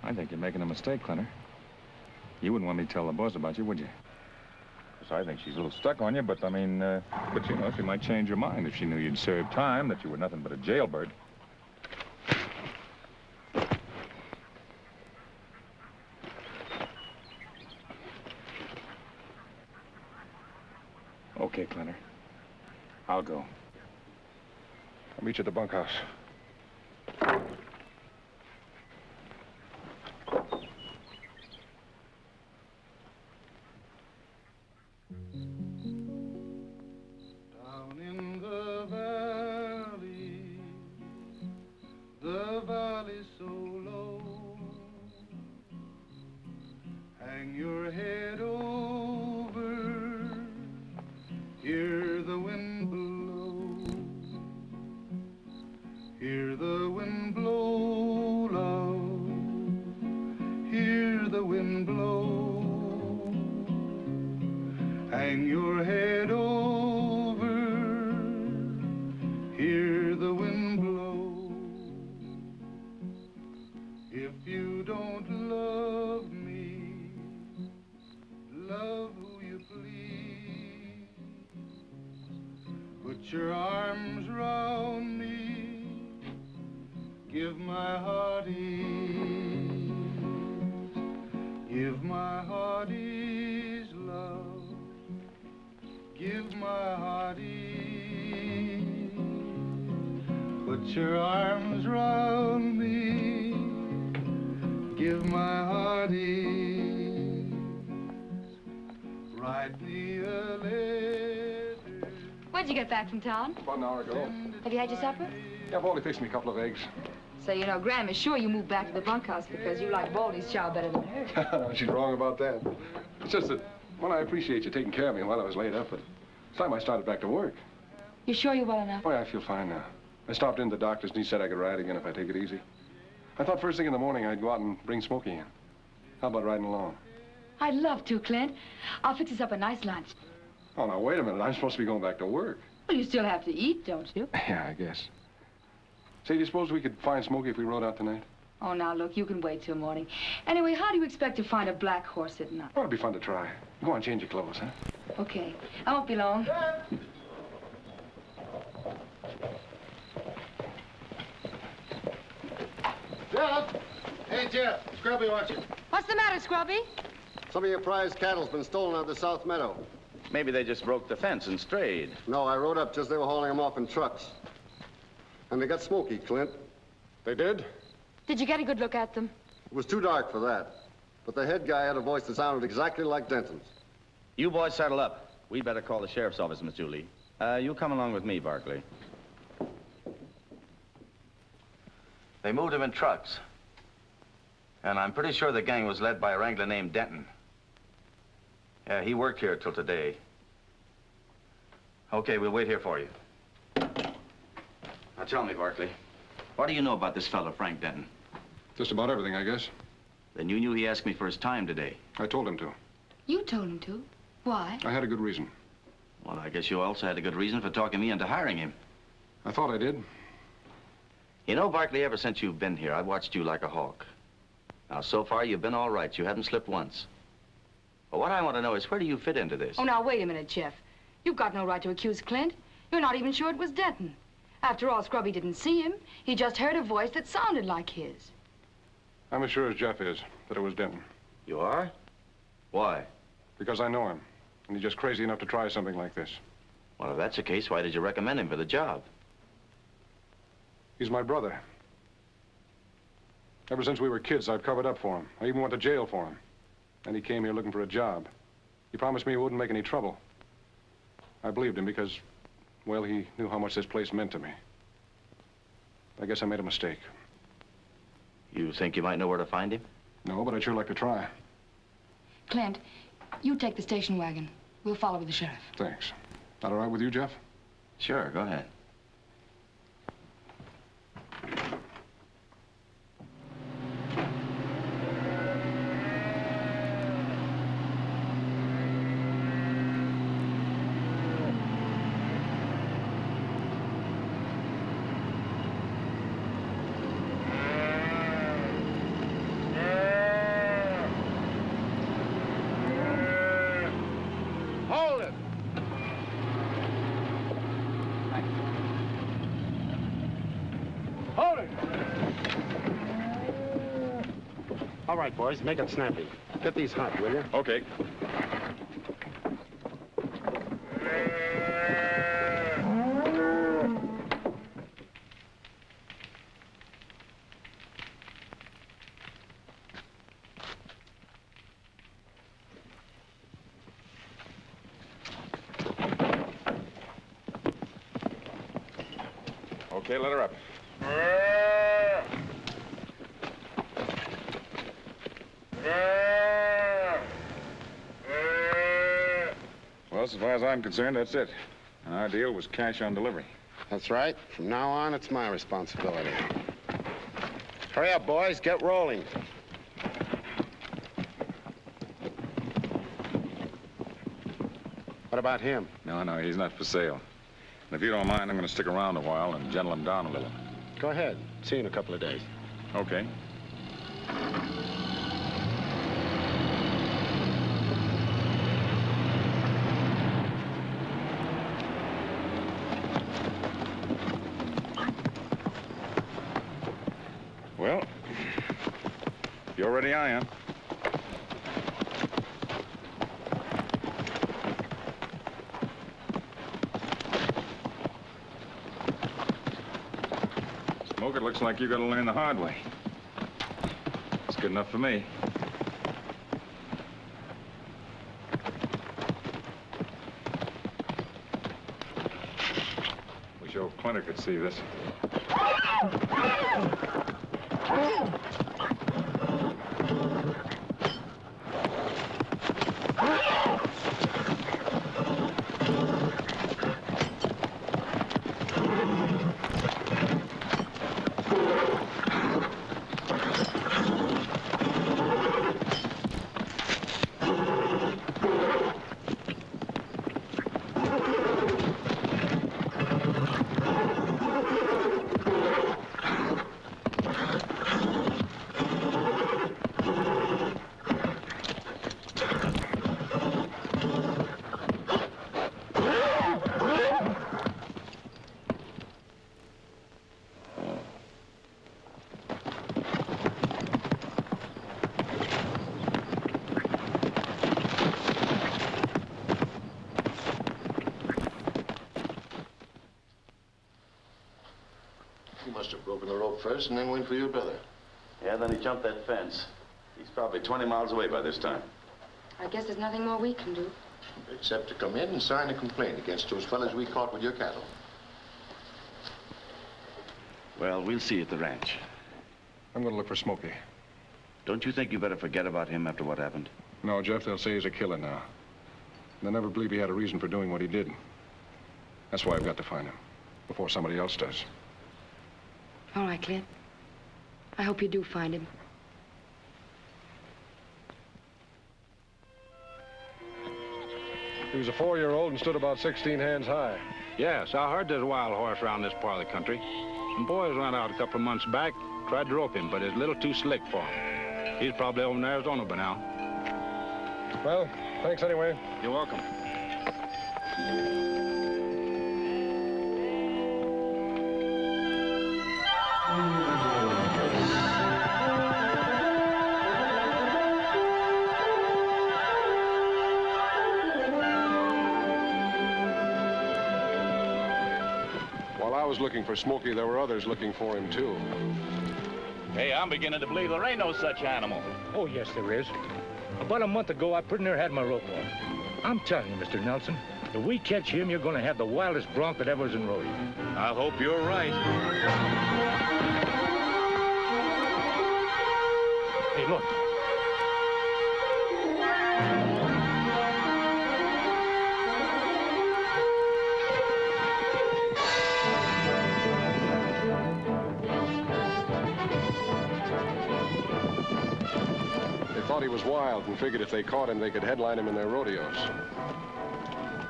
I think you're making a mistake, Clinter. You wouldn't want me to tell the boss about you, would you? Because I think she's a little stuck on you, but I mean, but you know, she might change her mind if she knew you'd served time, that you were nothing but a jailbird. Okay, Clinter. I'll go. I'll meet you at the bunkhouse. Down in the valley so low, hang your head over, hear the wind blow, hear the wind blow, love, hear the wind blow, hang your head over, hear the wind blow. If you don't love me, love who you please. Put your arms round me, give my heart ease, give my heart ease, love, give my heart ease. Put your arms round me, give my heart ease. Write me a letter. When'd you get back from town? About an hour ago. Have you had your supper? Yeah, Baldy fixed me a couple of eggs. So, you know, Graham is sure you moved back to the bunkhouse because you like Baldy's chow better than hers. She's wrong about that. It's just that, well, I appreciate you taking care of me while I was laid up, but it's time I started back to work. You sure you're well enough? Oh, yeah, I feel fine now. I stopped in the doctor's and he said I could ride again if I take it easy. I thought first thing in the morning I'd go out and bring Smoky in. How about riding along? I'd love to, Clint. I'll fix us up a nice lunch. Oh, now, wait a minute. I'm supposed to be going back to work. Well, you still have to eat, don't you? Yeah, I guess. Say, do you suppose we could find Smoky if we rode out tonight? Oh, now, look, you can wait till morning. Anyway, how do you expect to find a black horse at night? Oh, it'd be fun to try. Go on, change your clothes, huh? Okay. I won't be long. Jeff! Hey, Jeff. Scrubby wants you. What's the matter, Scrubby? Some of your prize cattle's been stolen out of the South Meadow. Maybe they just broke the fence and strayed. No, I rode up just as they were hauling them off in trucks. And they got Smoky, Clint. They did? Did you get a good look at them? It was too dark for that. But the head guy had a voice that sounded exactly like Denton's. You boys settle up. We'd better call the sheriff's office, Miss Julie. You come along with me, Barkley. They moved him in trucks. And I'm pretty sure the gang was led by a wrangler named Denton. Yeah, he worked here till today. Okay, we'll wait here for you. Now tell me, Barkley, what do you know about this fellow, Frank Denton? Just about everything, I guess. Then you knew he asked me for his time today. I told him to. You told him to? Why? I had a good reason. Well, I guess you also had a good reason for talking me into hiring him. I thought I did. You know, Barkley, ever since you've been here, I've watched you like a hawk. Now, so far, you've been all right. You haven't slipped once. But what I want to know is, where do you fit into this? Oh, now, wait a minute, Jeff. You've got no right to accuse Clint. You're not even sure it was Denton. After all, Scrubby didn't see him. He just heard a voice that sounded like his. I'm as sure as Jeff is that it was Denton. You are? Why? Because I know him. And he's just crazy enough to try something like this. Well, if that's the case, why did you recommend him for the job? He's my brother. Ever since we were kids, I've covered up for him. I even went to jail for him. And he came here looking for a job. He promised me he wouldn't make any trouble. I believed him because, well, he knew how much this place meant to me. I guess I made a mistake. You think you might know where to find him? No, but I'd sure like to try. Clint, you take the station wagon. We'll follow with the sheriff. Thanks. That all right with you, Jeff? Sure, go ahead. All right, boys, make it snappy. Get these hot, will you? Okay. Okay, let her up. Well, as far as I'm concerned, that's it. Our deal was cash on delivery. That's right. From now on, it's my responsibility. Hurry up, boys. Get rolling. What about him? No, he's not for sale. And if you don't mind, I'm going to stick around a while and gentle him down a little. Go ahead. See you in a couple of days. Okay. Well, if you're ready, I am. Smoke, it looks like you got to learn the hard way. It's good enough for me. Wish old Clint could see this. first and then went for your brother. Yeah, then he jumped that fence. He's probably 20 miles away by this time. I guess there's nothing more we can do. Except to come in and sign a complaint against those fellas we caught with your cattle. Well, we'll see at the ranch. I'm going to look for Smoky. Don't you think you better forget about him after what happened? No, Jeff, they'll say he's a killer now. They'll never believe he had a reason for doing what he did. That's why I've got to find him, before somebody else does. All right, Clint. I hope you do find him. He was a 4-year-old and stood about 16 hands high. Yes, I heard there's a wild horse around this part of the country. Some boys ran out a couple of months back, tried to rope him, but it's a little too slick for him. He's probably over in Arizona by now. Well, thanks anyway. You're welcome. While I was looking for Smoky, there were others looking for him, too. Hey, I'm beginning to believe there ain't no such animal. Oh, yes, there is. About a month ago, I pretty near had my rope on. I'm telling you, Mr. Nelson, if we catch him, you're going to have the wildest bronc that ever was in rodeo. I hope you're right. Hey, look. Thought he was wild and figured if they caught him, they could headline him in their rodeos.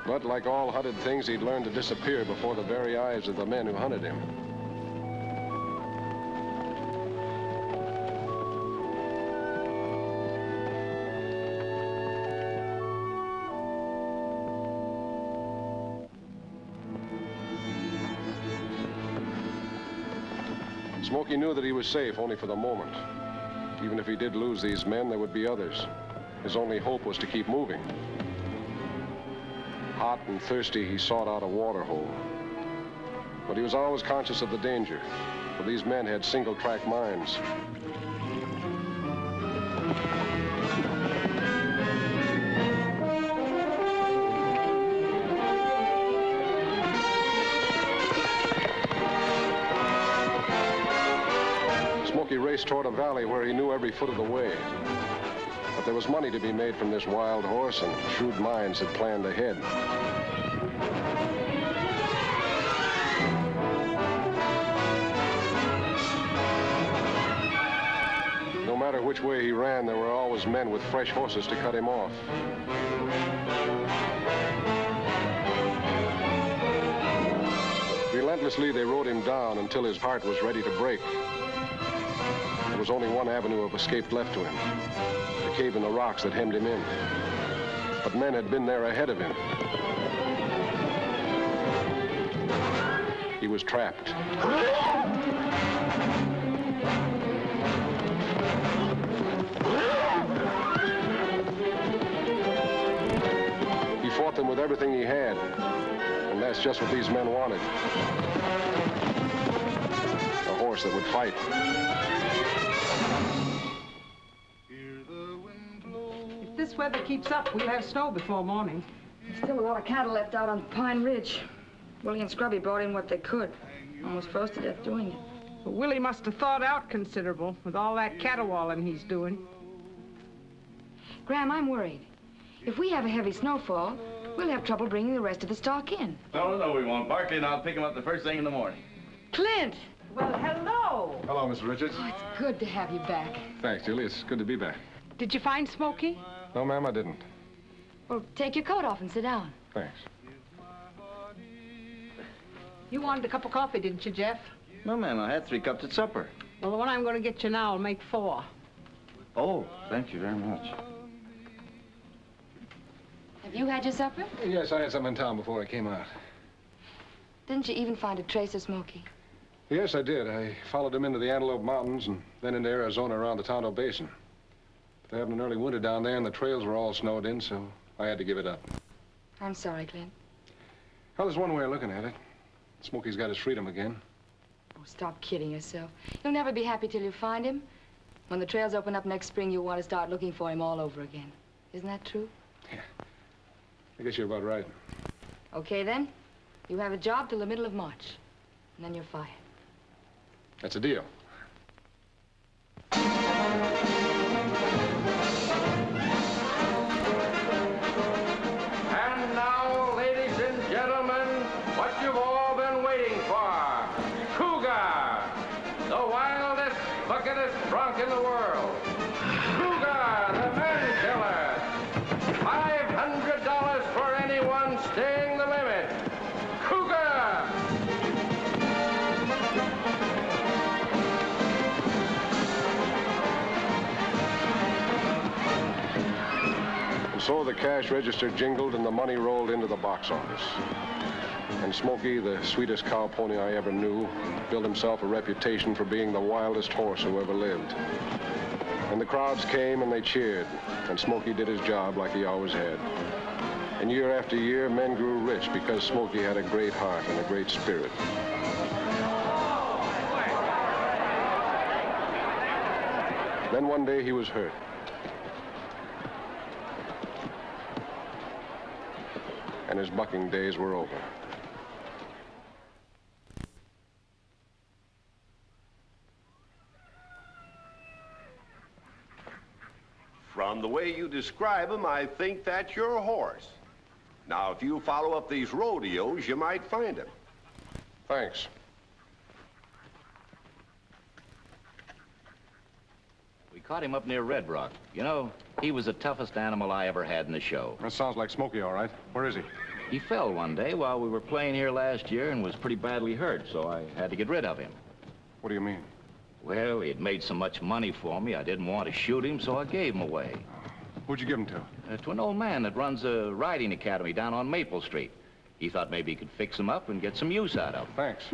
But like all hunted things, he'd learned to disappear before the very eyes of the men who hunted him. Smoky knew that he was safe only for the moment. Even if he did lose these men, there would be others. His only hope was to keep moving. Hot and thirsty, he sought out a water hole. But he was always conscious of the danger, for these men had single-track minds. Smoky raced toward a valley where he knew every foot of the way. But there was money to be made from this wild horse, and shrewd minds had planned ahead. No matter which way he ran, there were always men with fresh horses to cut him off. Relentlessly, they rode him down until his heart was ready to break. There was only one avenue of escape left to him, the cave in the rocks that hemmed him in. But men had been there ahead of him. He was trapped. He fought them with everything he had, and that's just what these men wanted. A horse that would fight. If this weather keeps up, we'll have snow before morning. There's still a lot of cattle left out on Pine Ridge. Willie and Scrubby brought in what they could. Almost froze to death doing it. But Willie must have thought out considerable with all that caterwauling he's doing. Graham, I'm worried. If we have a heavy snowfall, we'll have trouble bringing the rest of the stock in. No, we won't. Barkley and I'll pick him up the first thing in the morning. Clint! Well, hello. Hello, Mr. Richards. Oh, it's good to have you back. Thanks, Julie. It's good to be back. Did you find Smoky? No, ma'am, I didn't. Well, take your coat off and sit down. Thanks. You wanted a cup of coffee, didn't you, Jeff? No, ma'am, I had 3 cups at supper. Well, the one I'm going to get you now will make 4. Oh, thank you very much. Have you had your supper? Yes, I had some in town before I came out. Didn't you even find a trace of Smoky? Yes, I did. I followed him into the Antelope Mountains and then into Arizona around the Tonto Basin. But they having an early winter down there and the trails were all snowed in, so I had to give it up. I'm sorry, Clint. Well, there's one way of looking at it. Smoky's got his freedom again. Oh, stop kidding yourself. You'll never be happy till you find him. When the trails open up next spring, you'll want to start looking for him all over again. Isn't that true? Yeah. I guess you're about right. Okay, then. You have a job till the middle of March. And then you're fired. That's a deal. And now, ladies and gentlemen, what you've all been waiting for. Cougar, the wildest, bucketest bronc in the world. Cougar, the man killer. $500 for anyone staying the limit. Cougar! And so the cash register jingled and the money rolled into the box office. And Smoky, the sweetest cow pony I ever knew, built himself a reputation for being the wildest horse who ever lived. And the crowds came and they cheered, and Smoky did his job like he always had. And year after year, men grew rich because Smoky had a great heart and a great spirit. Then one day he was hurt. And his bucking days were over. From the way you describe him, I think that's your horse. Now, if you follow up these rodeos, you might find him. Thanks. We caught him up near Red Rock. You know, he was the toughest animal I ever had in the show. That sounds like Smoky, all right. Where is he? He fell one day while we were playing here last year and was pretty badly hurt, so I had to get rid of him. What do you mean? Well, he had made so much money for me, I didn't want to shoot him, so I gave him away. Who'd you give him to? To an old man that runs a riding academy down on Maple Street. He thought maybe he could fix him up and get some use out of him. Thanks.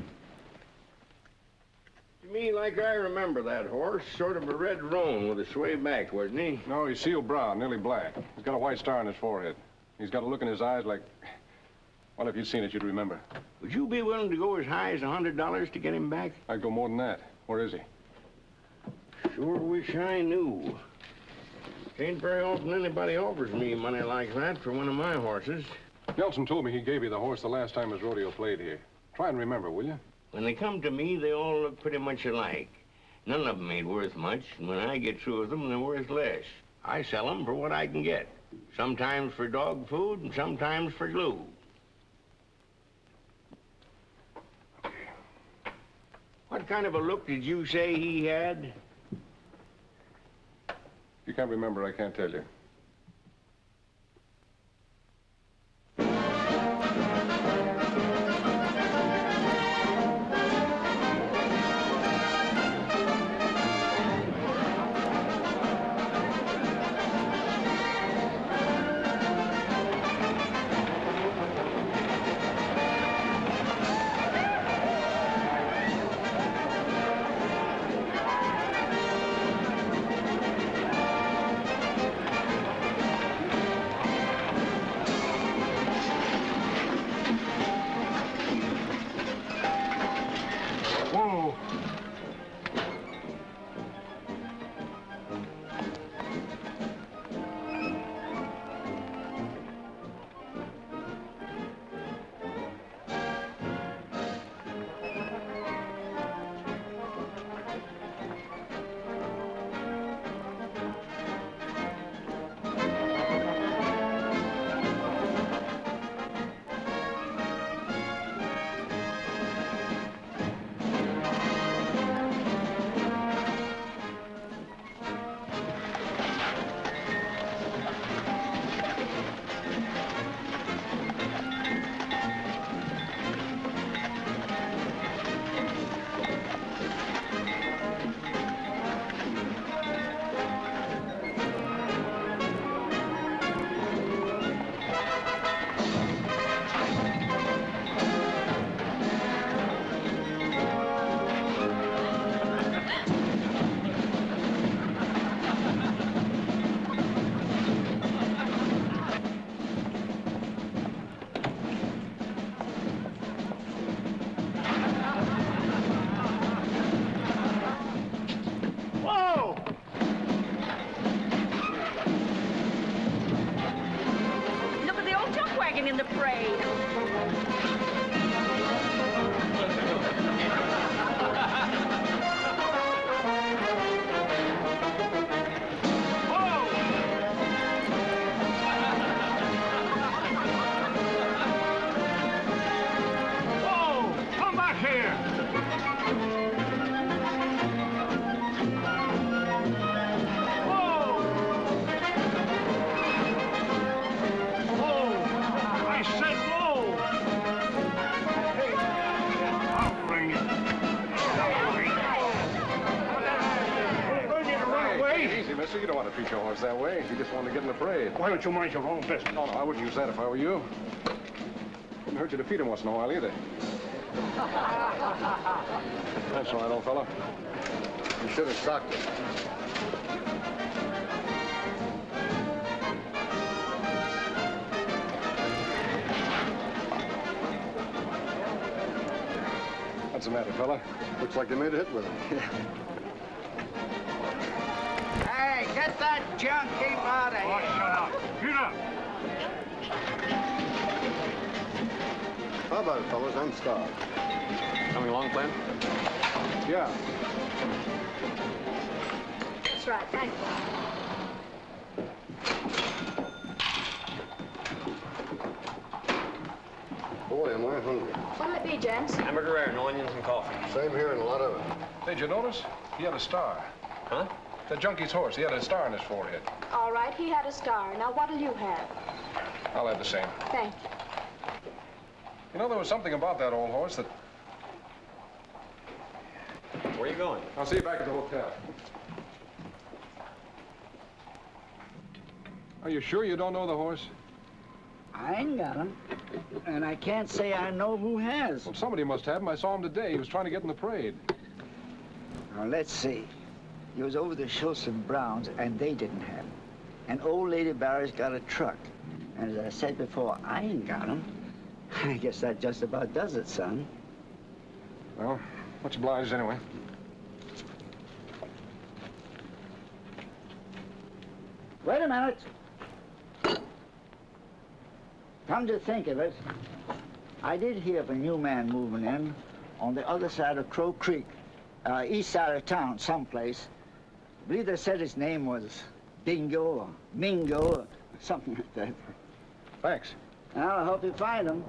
To me, like I remember that horse, sort of a red roan with a sway back, wasn't he? No, he's seal brown, nearly black. He's got a white star on his forehead. He's got a look in his eyes like... Well, if you'd seen it, you'd remember. Would you be willing to go as high as $100 to get him back? I'd go more than that. Where is he? Sure wish I knew. Ain't very often anybody offers me money like that for one of my horses. Nelson told me he gave you the horse the last time his rodeo played here. Try and remember, will you? When they come to me, they all look pretty much alike. None of them ain't worth much, and when I get through with them, they're worth less. I sell them for what I can get. Sometimes for dog food, and sometimes for glue. What kind of a look did you say he had? If you can't remember, I can't tell you. in the parade. Mister, you don't want to treat your horse that way. He just wanted to get in the parade. Why don't you mind your own business? No, I wouldn't use that if I were you. Wouldn't hurt you to feed him once in a while, either. That's all right, old fella. You should have socked it. What's the matter, fella? Looks like they made a hit with him. Hey, get that junk heap out of here. Oh, shut up. Get up. How about it, fellas? I'm starved. Coming along, Clint? Yeah. That's right, thank you. Boy, am I hungry. What'll it be, gents? Hamburger rare, no onions and coffee. Same here and a lot of it. Hey, did you notice? He had a star. Huh? The junkie's horse. He had a star on his forehead. All right, he had a star. Now, what'll you have? I'll have the same. Thank you. You know, there was something about that old horse that... Where are you going? I'll see you back at the hotel. Are you sure you don't know the horse? I ain't got him. And I can't say I know who has. Well, somebody must have him. I saw him today. He was trying to get in the parade. Now, let's see. He was over the Schultz and Browns, and they didn't have him. And old Lady Barry's got a truck. And as I said before, I ain't got him. I guess that just about does it, son. Well, much obliged anyway. Wait a minute. Come to think of it, I did hear of a new man moving in on the other side of Crow Creek, east side of town, someplace. I believe they said his name was Bingo or Mingo or something like that. Thanks. Well, I hope you find him.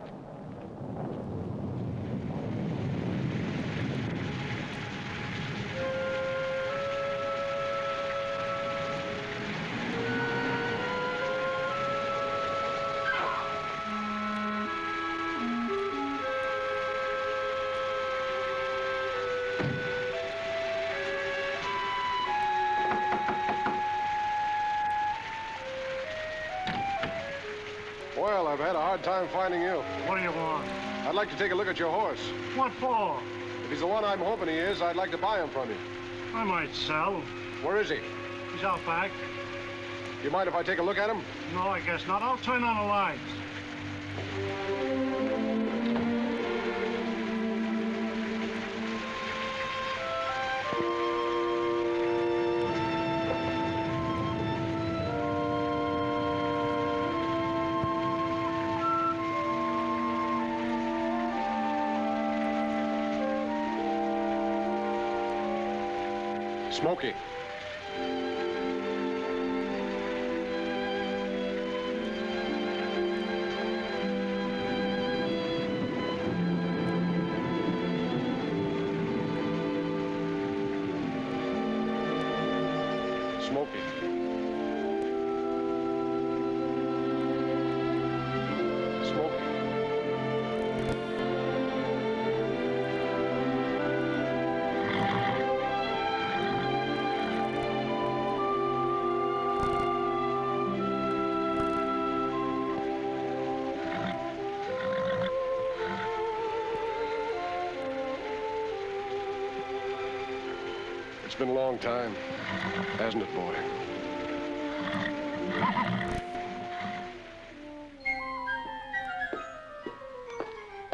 Well, I've had a hard time finding you. What do you want? I'd like to take a look at your horse. What for? If he's the one I'm hoping he is, I'd like to buy him from you. I might sell. Where is he? He's out back. You mind if I take a look at him? No, I guess not. I'll turn on the lights. Smoky. Smoky. Smoky. It's been a long time, hasn't it, boy?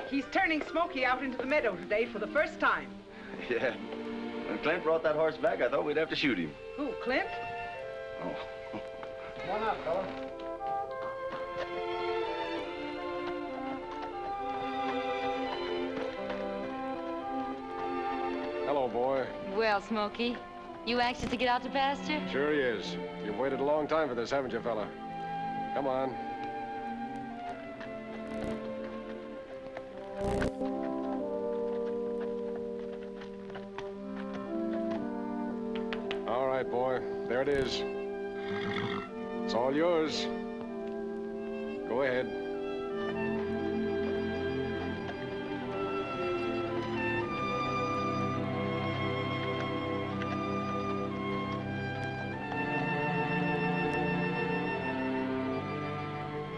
He's turning Smoky out into the meadow today for the first time. Yeah. When Clint brought that horse back, I thought we'd have to shoot him. Who, Clint? Oh. Come on up, fella. Well, Smoky, you anxious to get out to pasture? Sure he is. You've waited a long time for this, haven't you, fella? Come on. All right, boy. There it is. It's all yours. Go ahead.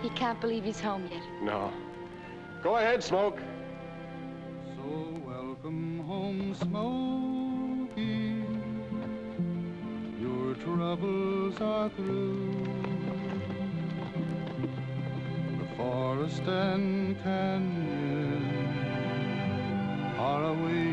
He can't believe he's home yet. No. Go ahead, Smoke. So welcome home, Smoky. Your troubles are through. The forest and canyon are away